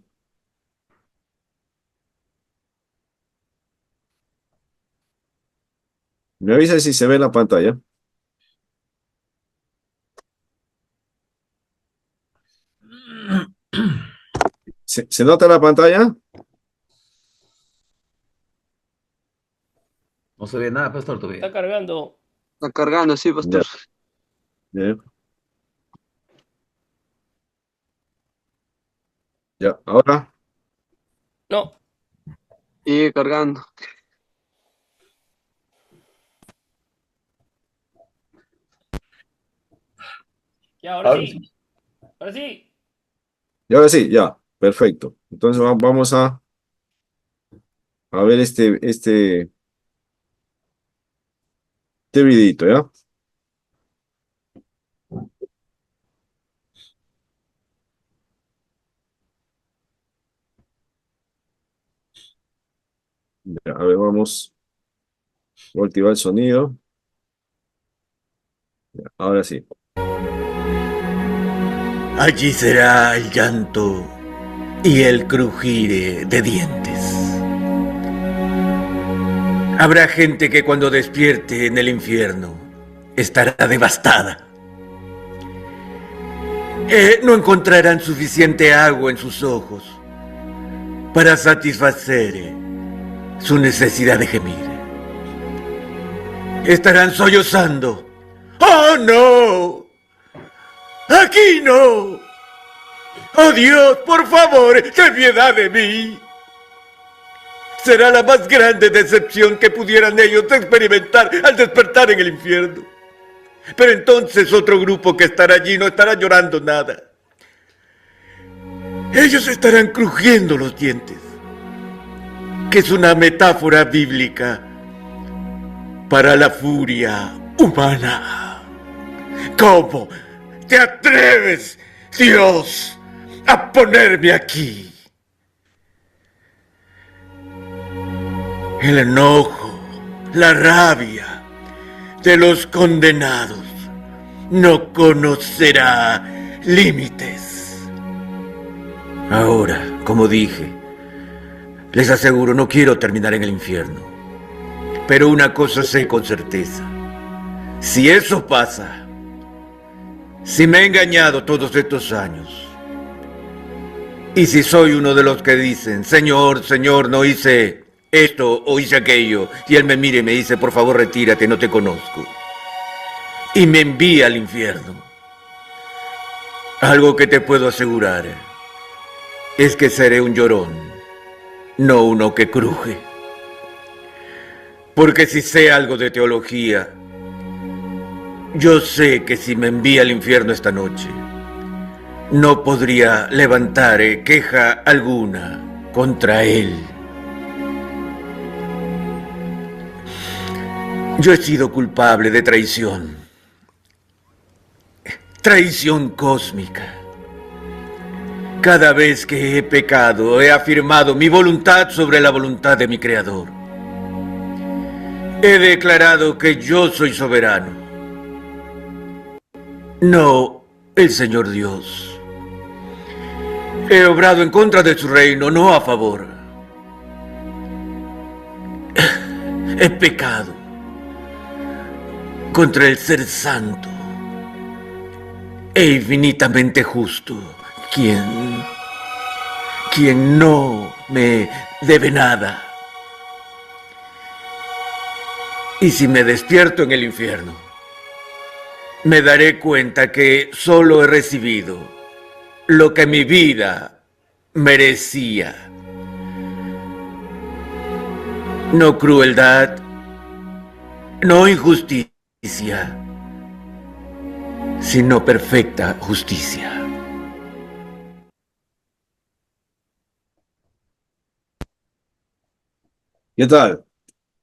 Me avisa si se ve la pantalla. ¿Se nota la pantalla? No se ve nada, pastor, todavía. Está cargando. Está cargando, sí, pastor. Ya. Ya, ahora. No, Sigue cargando. ya, ahora sí. Ahora sí. Y ahora sí, ya, perfecto. Entonces vamos a ver este videito, ¿ya? Ya, a ver, vamos. Voy a activar el sonido. Ya, ahora sí. Allí será el llanto y el crujir de dientes. Habrá gente que cuando despierte en el infierno estará devastada. No encontrarán suficiente agua en sus ojos para satisfacer su necesidad de gemir. Estarán sollozando. ¡Oh, no! ¡Aquí no! ¡Oh, Dios, por favor, ten piedad de mí! Será la más grande decepción que pudieran ellos experimentar al despertar en el infierno. Pero entonces otro grupo que estará allí no estará llorando nada. Ellos estarán crujiendo los dientes, que es una metáfora bíblica para la furia humana. ¿Cómo te atreves, Dios, a ponerme aquí? El enojo, la rabia de los condenados no conocerá límites. Ahora, como dije, les aseguro, no quiero terminar en el infierno. Pero una cosa sé con certeza. Si eso pasa, si me he engañado todos estos años, y si soy uno de los que dicen, Señor, Señor, no hice esto o hice aquello, y Él me mira y me dice, por favor, retírate, no te conozco, y me envía al infierno, algo que te puedo asegurar es que seré un llorón, no uno que cruje. Porque si sé algo de teología, yo sé que si me envía al infierno esta noche, no podría levantar queja alguna contra Él. Yo he sido culpable de traición. Traición cósmica. Cada vez que he pecado, he afirmado mi voluntad sobre la voluntad de mi Creador. He declarado que yo soy soberano. No, el Señor Dios. He obrado en contra de su reino, no a favor. He pecado contra el Ser Santo e infinitamente justo, quien no me debe nada. Y si me despierto en el infierno, me daré cuenta que solo he recibido lo que mi vida merecía. No crueldad, no injusticia, sino perfecta justicia. ¿Qué tal?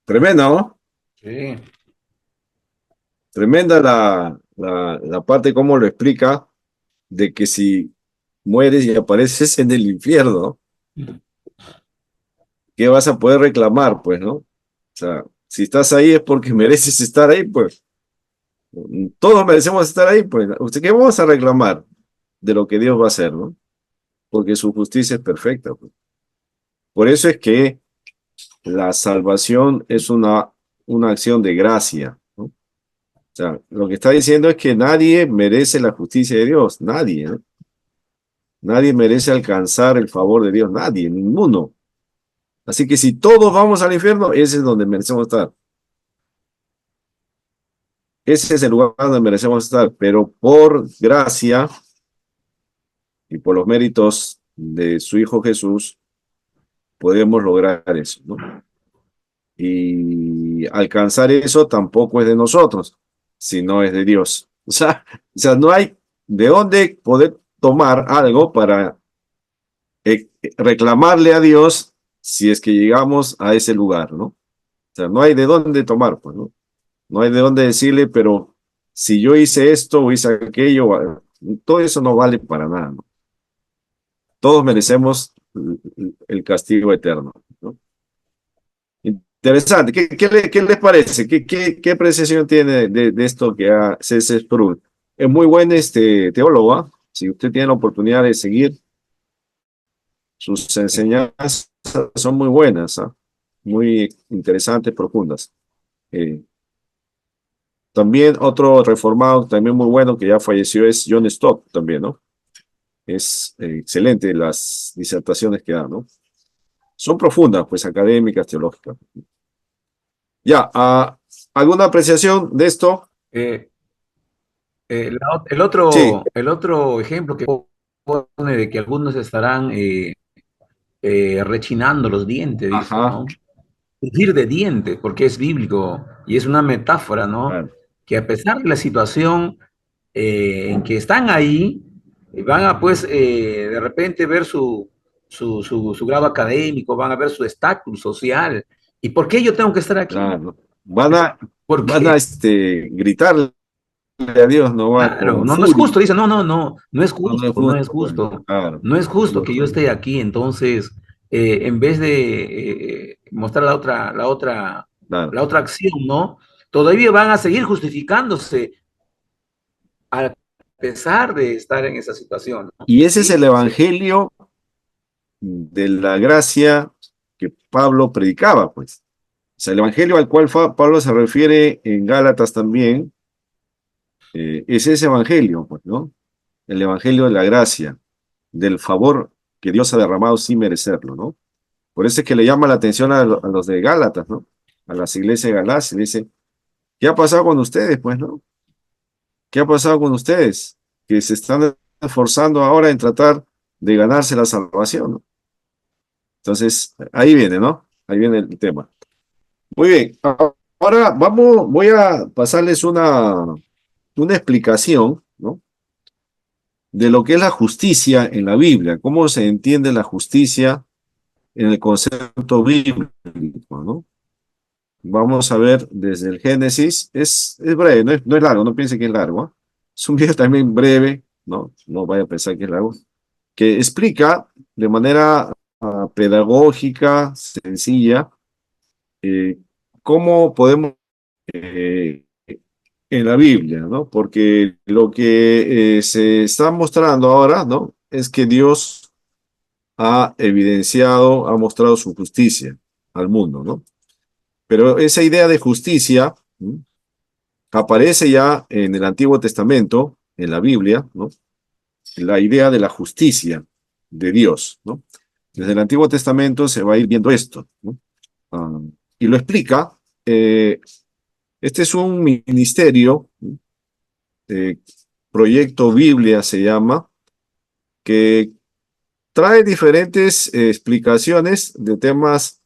Tremenda, ¿no? Sí. Tremenda la parte como lo explica de que si mueres y apareces en el infierno, ¿qué vas a poder reclamar, pues, no? O sea, si estás ahí es porque mereces estar ahí, pues. Todos merecemos estar ahí, pues. ¿Usted qué vamos a reclamar de lo que Dios va a hacer, no? Porque su justicia es perfecta, pues. Por eso es que la salvación es una acción de gracia, ¿no? O sea, lo que está diciendo es que nadie merece la justicia de Dios, nadie, ¿no? Nadie merece alcanzar el favor de Dios, nadie, ninguno. Así que si todos vamos al infierno, ese es donde merecemos estar. Ese es el lugar donde merecemos estar, pero por gracia y por los méritos de su Hijo Jesús, podemos lograr eso, ¿no? Y alcanzar eso tampoco es de nosotros, sino es de Dios. O sea, no hay de dónde poder tomar algo para reclamarle a Dios si es que llegamos a ese lugar, ¿no? O sea, no hay de dónde tomar, pues, ¿no? No hay de dónde decirle, pero si yo hice esto o hice aquello, todo eso no vale para nada, ¿no? Todos merecemos el castigo eterno, ¿no? Interesante. ¿Qué les parece? ¿Qué apreciación tiene de esto que hace C.S. Sproul? Es muy buen teólogo, ¿ah? Si usted tiene la oportunidad de seguir, sus enseñanzas son muy buenas, ¿ah? Muy interesantes, profundas. Eh, También otro reformado, también muy bueno, que ya falleció, es John Stott, también, ¿no? Es excelente las disertaciones que da, ¿no? Son profundas, pues, académicas, teológicas. Ya, ¿alguna apreciación de esto? Eh, Sí, el otro ejemplo que pone de que algunos estarán rechinando los dientes, dice, ajá, ¿no? Crujir de dientes, porque es bíblico y es una metáfora, ¿no? claro, Que a pesar de la situación en que están ahí, van a pues de repente ver su grado académico, van a ver su estatus social. ¿Y por qué yo tengo que estar aquí? claro. Van a Porque, gritarle a Dios, no va claro, con no, no es furia. justo, dice, no es No, no es justo, no es justo, pues, justo, claro. no es No justo es que yo justo, esté aquí. Entonces, en vez de mostrar claro. la otra acción, ¿no? Todavía van a seguir justificándose a pesar de estar en esa situación, ¿no? Y ese es Sí, el sí, evangelio de la gracia que Pablo predicaba, pues. O sea, el evangelio al cual Pablo se refiere en Gálatas también, es ese evangelio, pues, ¿no? El evangelio de la gracia, del favor que Dios ha derramado sin merecerlo, ¿no? Por eso es que le llama la atención a los de Gálatas, ¿no? A las iglesias de Galacia, le dice, ¿qué ha pasado con ustedes, pues, no? ¿Qué ha pasado con ustedes? Que se están esforzando ahora en tratar de ganarse la salvación, ¿no? Entonces, ahí viene, ¿no? Ahí viene el tema. Muy bien, ahora voy a pasarles una explicación, ¿no? De lo que es la justicia en la Biblia, cómo se entiende la justicia en el concepto bíblico, ¿no? Vamos a ver desde el Génesis, es breve, no es largo, no piense que es largo, ¿ah? Es un video también breve, ¿no? No vaya a pensar que es largo, que explica de manera pedagógica, sencilla, eh, cómo podemos eh, en la Biblia, ¿no? Porque lo que se está mostrando ahora, ¿no? Es que Dios ha evidenciado, ha mostrado su justicia al mundo, ¿no? Pero esa idea de justicia, ¿no? Aparece ya en el Antiguo Testamento, en la Biblia, ¿no? La idea de la justicia de Dios, ¿no? Desde el Antiguo Testamento se va a ir viendo esto, ¿no? Ah, y lo explica. Este es un ministerio, ¿no? eh, Proyecto Biblia se llama, que trae diferentes explicaciones de temas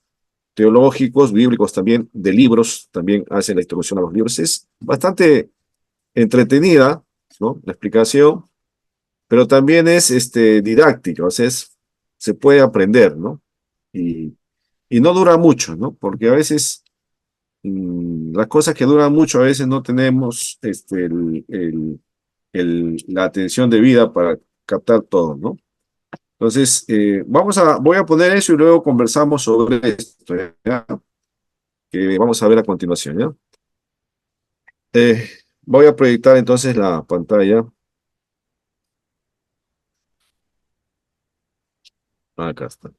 teológicos, bíblicos también, de libros, también hace la introducción a los libros. Es bastante entretenida, ¿no? La explicación, pero también es didáctica, o sea, se puede aprender, ¿no? Y no dura mucho, ¿no? Porque a veces las cosas que duran mucho, a veces no tenemos la atención debida para captar todo, ¿no? Entonces, voy a poner eso y luego conversamos sobre esto, ¿ya? Que vamos a ver a continuación, ¿ya? Voy a proyectar entonces la pantalla. Acá está.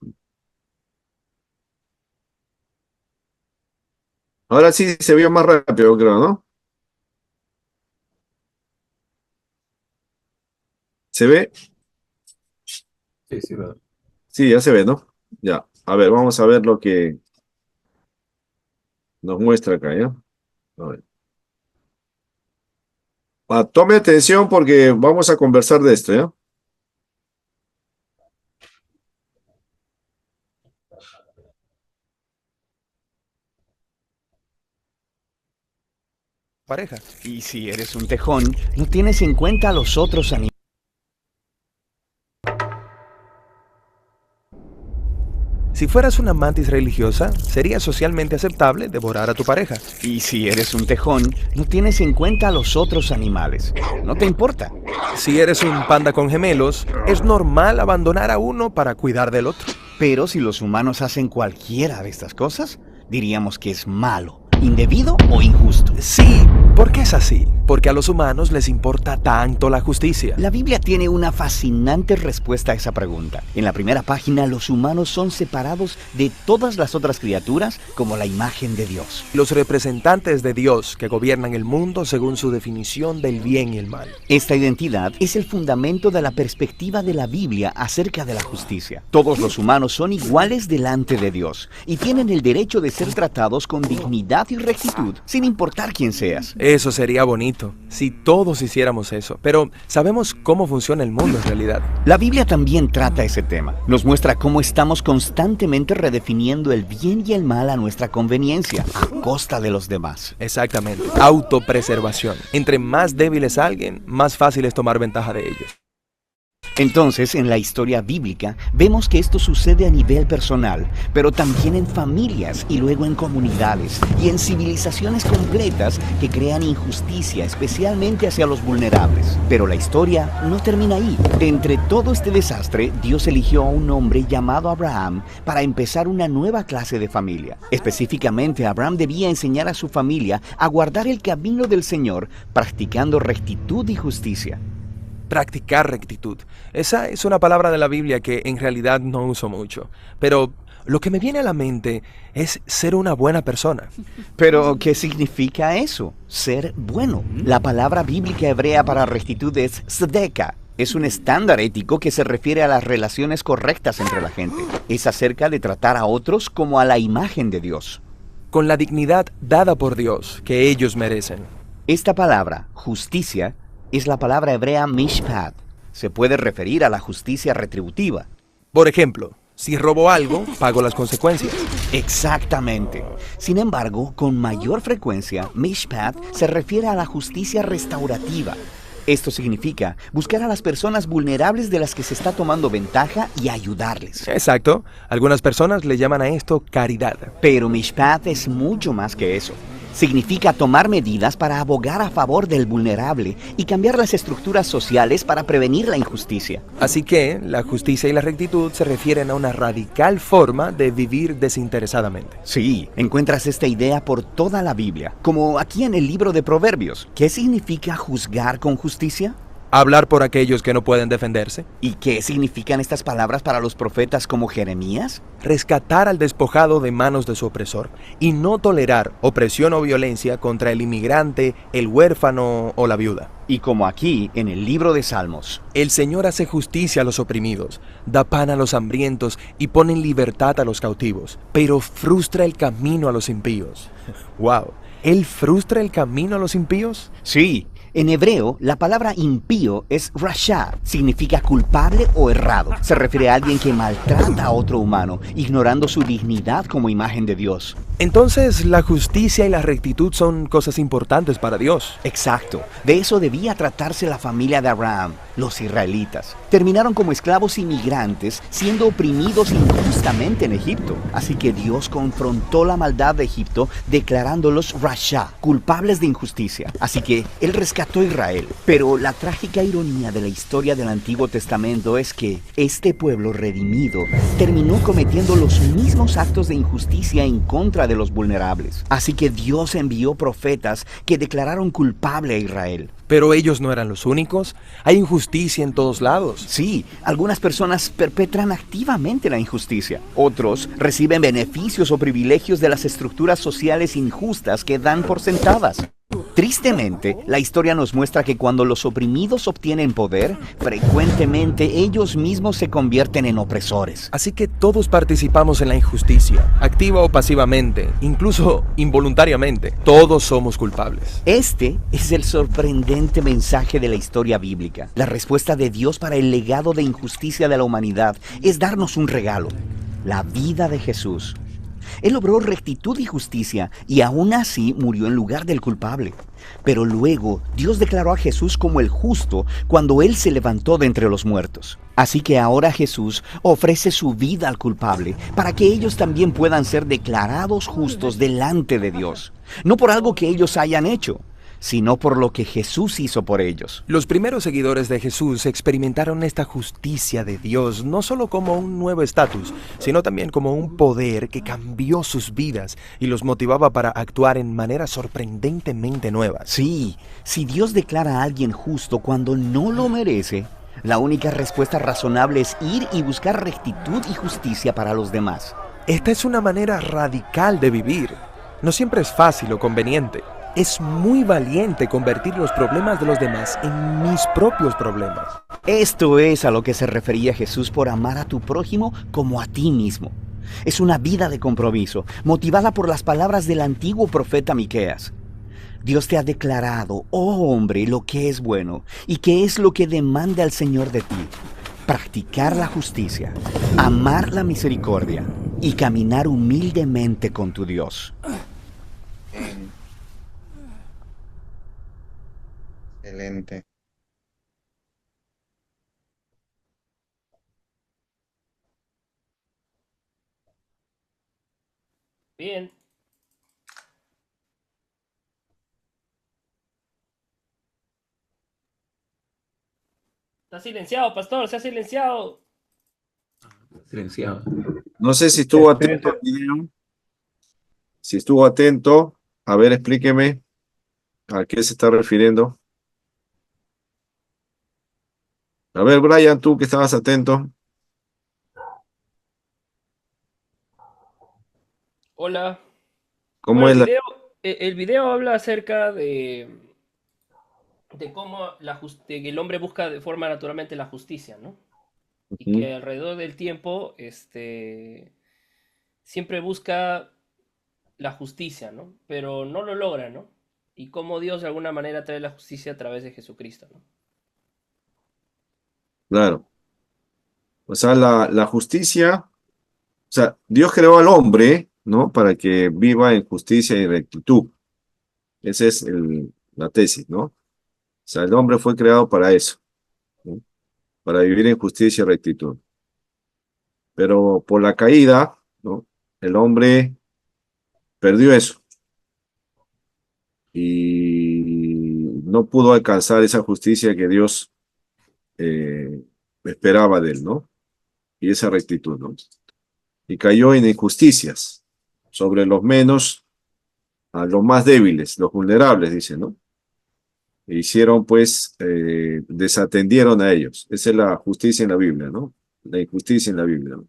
Ahora sí se vio más rápido, creo, ¿no? ¿Se ve? Sí, sí, veo. Sí, ya se ve, ¿no? Ya. A ver, vamos a ver lo que nos muestra acá, ¿ya? A ver. Tome atención porque vamos a conversar de esto, ¿ya? Pareja. Y si eres un tejón, no tienes en cuenta a los otros animales. Si fueras una mantis religiosa, sería socialmente aceptable devorar a tu pareja. Y si eres un tejón, no tienes en cuenta a los otros animales. No te importa. Si eres un panda con gemelos, es normal abandonar a uno para cuidar del otro. Pero si los humanos hacen cualquiera de estas cosas, diríamos que es malo, indebido o injusto. Sí, ¿por qué es así? Porque a los humanos les importa tanto la justicia. La Biblia tiene una fascinante respuesta a esa pregunta. En la primera página, los humanos son separados de todas las otras criaturas como la imagen de Dios. Los representantes de Dios que gobiernan el mundo según su definición del bien y el mal. Esta identidad es el fundamento de la perspectiva de la Biblia acerca de la justicia. Todos los humanos son iguales delante de Dios y tienen el derecho de ser tratados con dignidad y rectitud, sin importar quién seas. Eso sería bonito, si todos hiciéramos eso, pero sabemos cómo funciona el mundo en realidad. La Biblia también trata ese tema. Nos muestra cómo estamos constantemente redefiniendo el bien y el mal a nuestra conveniencia, a costa de los demás. Exactamente. Autopreservación. Entre más débil es alguien, más fácil es tomar ventaja de ellos. Entonces, en la historia bíblica, vemos que esto sucede a nivel personal, pero también en familias y luego en comunidades y en civilizaciones completas que crean injusticia, especialmente hacia los vulnerables. Pero la historia no termina ahí. Entre todo este desastre, Dios eligió a un hombre llamado Abraham para empezar una nueva clase de familia. Específicamente, Abraham debía enseñar a su familia a guardar el camino del Señor, practicando rectitud y justicia. Practicar rectitud. Esa es una palabra de la Biblia que en realidad no uso mucho. Pero lo que me viene a la mente es ser una buena persona. ¿Pero qué significa eso? Ser bueno. La palabra bíblica hebrea para rectitud es tzedekah. Es un estándar ético que se refiere a las relaciones correctas entre la gente. Es acerca de tratar a otros como a la imagen de Dios. Con la dignidad dada por Dios que ellos merecen. Esta palabra, justicia, es la palabra hebrea mishpat. Se puede referir a la justicia retributiva. Por ejemplo, si robo algo, pago las consecuencias. Exactamente. Sin embargo, con mayor frecuencia, mishpat se refiere a la justicia restaurativa. Esto significa buscar a las personas vulnerables de las que se está tomando ventaja y ayudarles. Exacto. Algunas personas le llaman a esto caridad. Pero mishpat es mucho más que eso. Significa tomar medidas para abogar a favor del vulnerable y cambiar las estructuras sociales para prevenir la injusticia. Así que la justicia y la rectitud se refieren a una radical forma de vivir desinteresadamente. Sí, encuentras esta idea por toda la Biblia, como aquí en el libro de Proverbios. ¿Qué significa juzgar con justicia? Hablar por aquellos que no pueden defenderse. ¿Y qué significan estas palabras para los profetas como Jeremías? Rescatar al despojado de manos de su opresor y no tolerar opresión o violencia contra el inmigrante, el huérfano o la viuda. Y como aquí, en el libro de Salmos. El Señor hace justicia a los oprimidos, da pan a los hambrientos y pone en libertad a los cautivos, pero frustra el camino a los impíos. ¡Wow! ¿Él frustra el camino a los impíos? Sí. En hebreo, la palabra impío es rasha, significa culpable o errado. Se refiere a alguien que maltrata a otro humano, ignorando su dignidad como imagen de Dios. Entonces, la justicia y la rectitud son cosas importantes para Dios. Exacto. De eso debía tratarse la familia de Abraham, los israelitas. Terminaron como esclavos inmigrantes, siendo oprimidos injustamente en Egipto. Así que Dios confrontó la maldad de Egipto, declarándolos rasha, culpables de injusticia. Así que Él rescató a Israel. Pero la trágica ironía de la historia del Antiguo Testamento es que este pueblo redimido terminó cometiendo los mismos actos de injusticia en contra de los vulnerables. Así que Dios envió profetas que declararon culpable a Israel. Pero ellos no eran los únicos. Hay injusticia en todos lados. Sí, algunas personas perpetran activamente la injusticia. Otros reciben beneficios o privilegios de las estructuras sociales injustas que dan por sentadas. Tristemente, la historia nos muestra que cuando los oprimidos obtienen poder, frecuentemente ellos mismos se convierten en opresores. Así que todos participamos en la injusticia, activa o pasivamente, incluso involuntariamente. Todos somos culpables. Este es el sorprendente mensaje de la historia bíblica. La respuesta de Dios para el legado de injusticia de la humanidad es darnos un regalo: la vida de Jesús. Él logró rectitud y justicia y aún así murió en lugar del culpable. Pero luego Dios declaró a Jesús como el justo cuando Él se levantó de entre los muertos. Así que ahora Jesús ofrece su vida al culpable para que ellos también puedan ser declarados justos delante de Dios. No por algo que ellos hayan hecho, sino por lo que Jesús hizo por ellos. Los primeros seguidores de Jesús experimentaron esta justicia de Dios no solo como un nuevo estatus, sino también como un poder que cambió sus vidas y los motivaba para actuar en maneras sorprendentemente nuevas. Sí, si Dios declara a alguien justo cuando no lo merece, la única respuesta razonable es ir y buscar rectitud y justicia para los demás. Esta es una manera radical de vivir. No siempre es fácil o conveniente. Es muy valiente convertir los problemas de los demás en mis propios problemas. Esto es a lo que se refería Jesús por amar a tu prójimo como a ti mismo. Es una vida de compromiso, motivada por las palabras del antiguo profeta Miqueas. Dios te ha declarado, oh hombre, lo que es bueno y qué es lo que demanda el Señor de ti: practicar la justicia, amar la misericordia y caminar humildemente con tu Dios. Excelente. Bien. Está silenciado, pastor, se ha silenciado. Silenciado. No sé si estuvo atento al video. Si estuvo atento, a ver, explíqueme a qué se está refiriendo. A ver, Brian, tú que estabas atento. Hola. ¿Cómo Bueno, es la... el video habla acerca de cómo de que el hombre busca de forma naturalmente la justicia, ¿no? Y Ujú. que alrededor del tiempo, siempre busca la justicia, ¿no? Pero no lo logra, ¿no? Y cómo Dios de alguna manera trae la justicia a través de Jesucristo, ¿no? Claro. O sea, la justicia, o sea, Dios creó al hombre, ¿no? Para que viva en justicia y rectitud. Esa es la tesis, ¿no? O sea, el hombre fue creado para eso, ¿no? Para vivir en justicia y rectitud. Pero por la caída, ¿no? El hombre perdió eso y no pudo alcanzar esa justicia que Dios esperaba de él, ¿no? Y esa rectitud, ¿no? Y cayó en injusticias sobre los menos, a los más débiles, los vulnerables, dice, ¿no? E hicieron, pues, desatendieron a ellos. Esa es la justicia en la Biblia, ¿no? La injusticia en la Biblia, ¿no?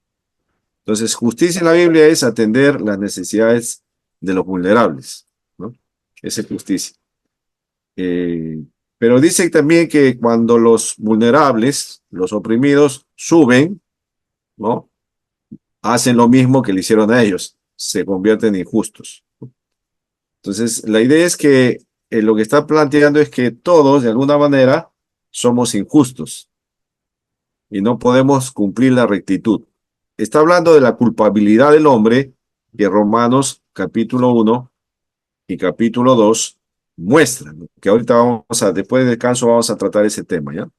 Entonces, justicia en la Biblia es atender las necesidades de los vulnerables, ¿no? Esa es justicia. Eh, pero dice también que cuando los vulnerables, los oprimidos, suben, ¿no? Hacen lo mismo que le hicieron a ellos, se convierten en injustos. Entonces, la idea es que lo que está planteando es que todos, de alguna manera, somos injustos y no podemos cumplir la rectitud. Está hablando de la culpabilidad del hombre que Romanos capítulo 1 y capítulo 2 muestran, ¿no? Que ahorita después del descanso vamos a tratar ese tema, ¿ya?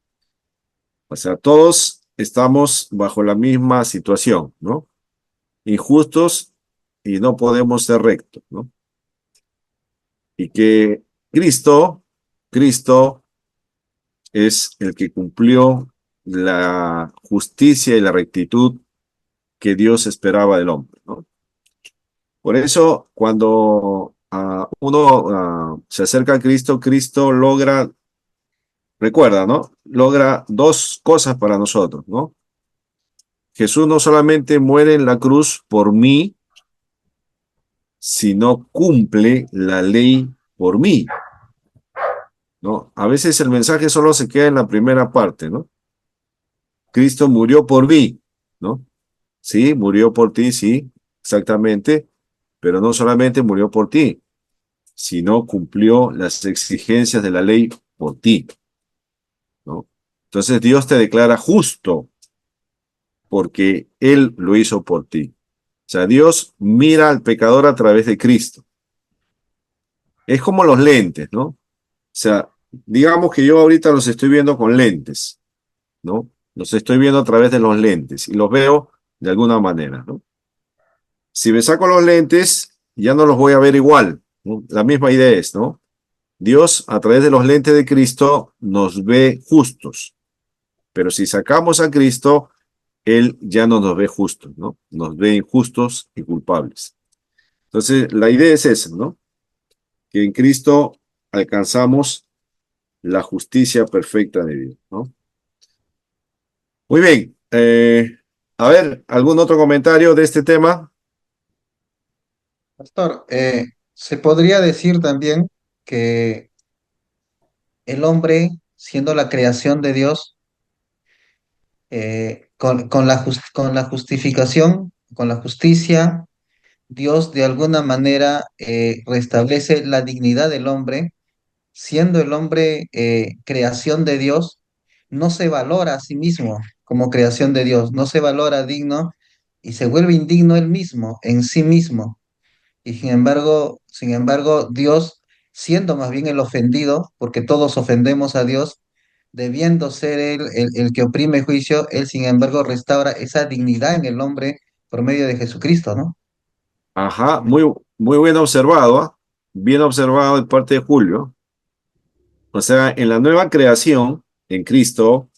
O sea, todos estamos bajo la misma situación, ¿no? Injustos y no podemos ser rectos, ¿no? Y que Cristo es el que cumplió la justicia y la rectitud que Dios esperaba del hombre, ¿no? Por eso, cuando uno se acerca a Cristo, Cristo logra, recuerda, ¿no? Logra dos cosas para nosotros, ¿no? Jesús no solamente muere en la cruz por mí, sino cumple la ley por mí, ¿no? A veces el mensaje solo se queda en la primera parte, ¿no? Cristo murió por mí, ¿no? Sí, murió por ti, sí, exactamente, pero no solamente murió por ti, sino cumplió las exigencias de la ley por ti, ¿no? Entonces Dios te declara justo porque Él lo hizo por ti. O sea, Dios mira al pecador a través de Cristo. Es como los lentes, ¿no? O sea, digamos que yo ahorita los estoy viendo con lentes, ¿no? Los estoy viendo a través de los lentes y los veo de alguna manera, ¿no? Si me saco los lentes, ya no los voy a ver igual, ¿no? La misma idea es, ¿no? Dios, a través de los lentes de Cristo, nos ve justos. Pero si sacamos a Cristo, Él ya no nos ve justos, ¿no? Nos ve injustos y culpables. Entonces, la idea es esa, ¿no? Que en Cristo alcanzamos la justicia perfecta de Dios, ¿no? Muy bien. A ver, ¿algún otro comentario de este tema? Pastor, se podría decir también que el hombre, siendo la creación de Dios, con la justificación, con la justicia, Dios de alguna manera restablece la dignidad del hombre, siendo el hombre creación de Dios, no se valora a sí mismo como creación de Dios, no se valora digno y se vuelve indigno él mismo, en sí mismo. Y sin embargo, Dios, siendo más bien el ofendido, porque todos ofendemos a Dios, debiendo ser él el que oprime juicio, él sin embargo restaura esa dignidad en el hombre por medio de Jesucristo, ¿no? Ajá, muy bien observado, ¿ah? Bien observado de parte de Julio. O sea, en la nueva creación, en Cristo,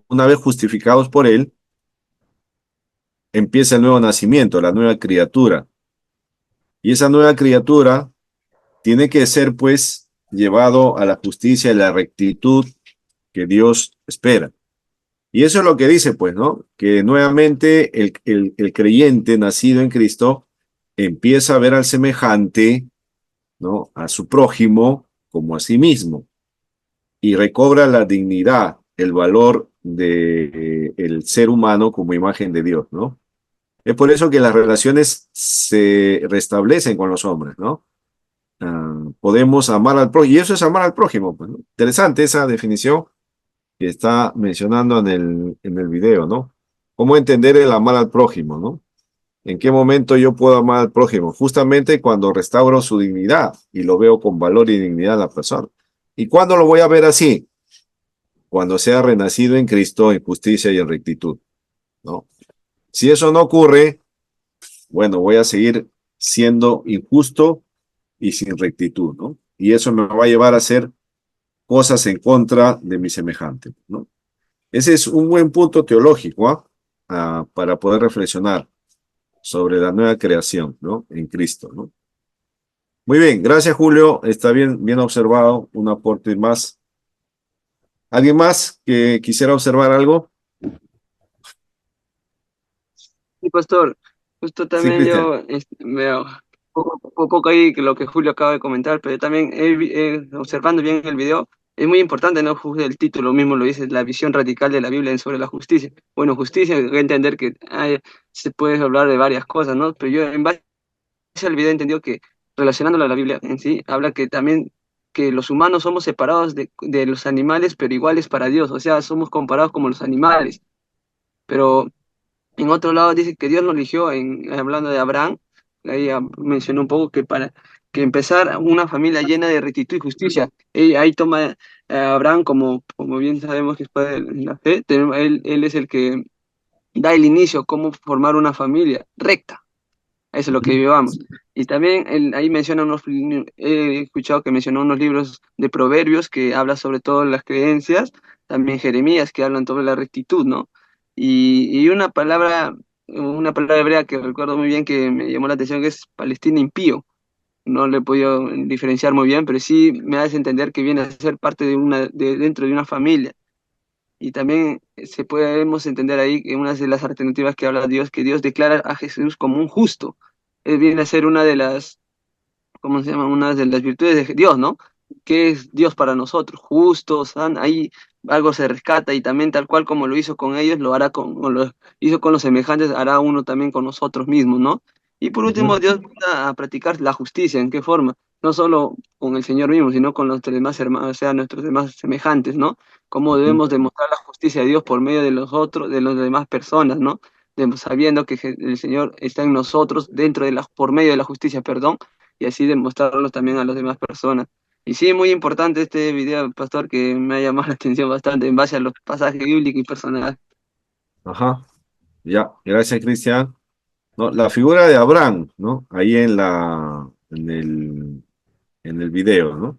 una vez justificados por Él, empieza el nuevo nacimiento, la nueva criatura. Y esa nueva criatura tiene que ser, pues, llevado a la justicia y la rectitud que Dios espera. Y eso es lo que dice, pues, ¿no? Que nuevamente el creyente nacido en Cristo empieza a ver al semejante, ¿no? A su prójimo como a sí mismo. Y recobra la dignidad, el valor de el ser humano como imagen de Dios, ¿no? Es por eso que las relaciones se restablecen con los hombres, ¿no? Podemos amar al prójimo, y eso es amar al prójimo, pues, ¿no? Interesante esa definición que está mencionando en el video, ¿no? ¿Cómo entender el amar al prójimo, ¿no? ¿En qué momento yo puedo amar al prójimo? Justamente cuando restauro su dignidad y lo veo con valor y dignidad a la persona. ¿Y cuándo lo voy a ver así? Cuando sea renacido en Cristo en justicia y en rectitud, ¿no? Si eso no ocurre, bueno, voy a seguir siendo injusto y sin rectitud, ¿no? Y eso me va a llevar a hacer cosas en contra de mi semejante, ¿no? Ese es un buen punto teológico, ¿ah? Para poder reflexionar sobre la nueva creación, ¿no? En Cristo, ¿no? Muy bien, gracias Julio, está bien observado, un aporte más. ¿Alguien más que quisiera observar algo? Sí, pastor, justo Sí, también Cristian. yo veo poco ahí que lo que Julio acaba de comentar, pero también observando bien el video, es muy importante, ¿no? Justo el título mismo lo dice, la visión radical de la Biblia sobre la justicia. Bueno, justicia, hay que entender que se puede hablar de varias cosas, ¿no? Pero yo en base al video he entendido que relacionándolo a la Biblia en sí, habla que también que los humanos somos separados de los animales, pero iguales para Dios, o sea, somos comparados como los animales. Pero en otro lado dice que Dios lo eligió, hablando de Abraham, ahí mencionó un poco que para que empezar una familia llena de rectitud y justicia. Ahí toma a Abraham como bien sabemos que es padre de la fe, él es el que da el inicio, cómo formar una familia recta. Eso es lo que vivamos. Y también ahí menciona he escuchado que mencionó unos libros de proverbios que habla sobre todo las creencias, también Jeremías que hablan sobre la rectitud, ¿no? Y una palabra hebrea que recuerdo muy bien que me llamó la atención que es Palestina impío. No le he podido diferenciar muy bien, pero sí me hace entender que viene a ser parte dentro de una familia. Y también podemos entender ahí que una de las alternativas que habla Dios, que Dios declara a Jesús como un justo. Él viene a ser una de las, ¿cómo se llama? Una de las virtudes de Dios, ¿no? Que es Dios para nosotros, justo, ahí algo se rescata y también tal cual como lo hizo con ellos, lo hará o lo hizo con los semejantes, hará uno también con nosotros mismos, ¿no? Y por último, Ujú. Dios manda a practicar la justicia, ¿en qué forma? No solo con el Señor mismo, sino con los demás hermanos, o sea, nuestros demás semejantes, ¿no? Cómo Ujú. debemos demostrar la justicia de Dios por medio de los otros, de las demás personas, ¿no? Sabiendo que el Señor está en nosotros, por medio de la justicia, perdón, y así demostrarlo también a las demás personas. Y sí, muy importante este video, pastor, que me ha llamado la atención bastante en base a los pasajes bíblicos y personales. Ajá, ya, gracias, Cristian. No, la figura de Abraham, ¿no? Ahí en el video, ¿no?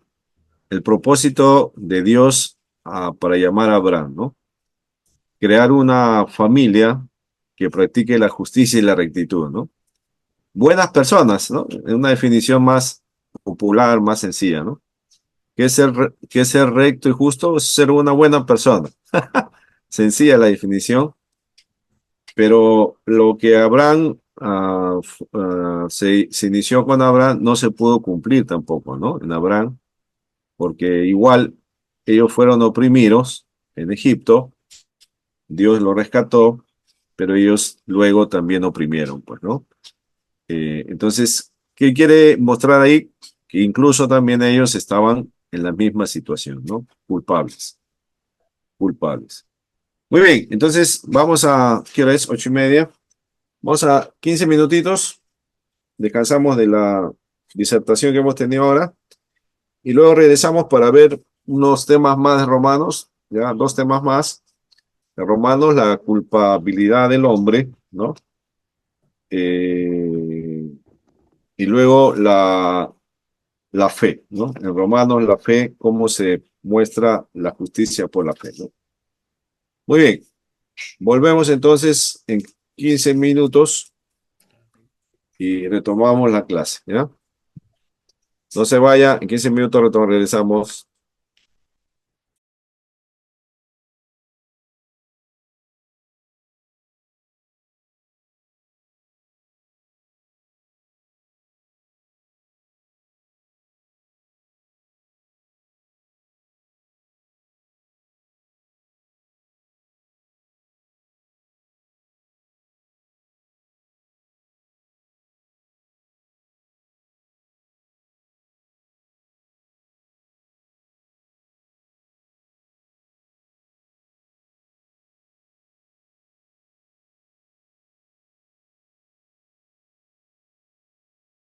El propósito de Dios para llamar a Abraham, ¿no? Crear una familia que practique la justicia y la rectitud, ¿no? Buenas personas, ¿no? En una definición más popular, más sencilla, ¿no? ¿Qué es ser recto y justo? Es ser una buena persona. Sencilla la definición, pero lo que Abraham se inició con Abraham no se pudo cumplir tampoco, ¿no? En Abraham, porque igual ellos fueron oprimidos en Egipto, Dios los rescató, pero ellos luego también oprimieron, pues, ¿no? Entonces, ¿qué quiere mostrar ahí? Que incluso también ellos estaban en la misma situación, ¿no? Culpables, culpables. Muy bien, entonces vamos ¿qué hora es? 8:30. Vamos a 15 minutitos, descansamos de la disertación que hemos tenido ahora y luego regresamos para ver unos temas más de Romanos, ya, dos temas más de Romanos, la culpabilidad del hombre, ¿no? Eh, y luego la fe, ¿no? En Romanos la fe, cómo se muestra la justicia por la fe, ¿no? Muy bien, volvemos entonces en 15 minutos y retomamos la clase, ¿ya? No se vaya, en 15 minutos regresamos.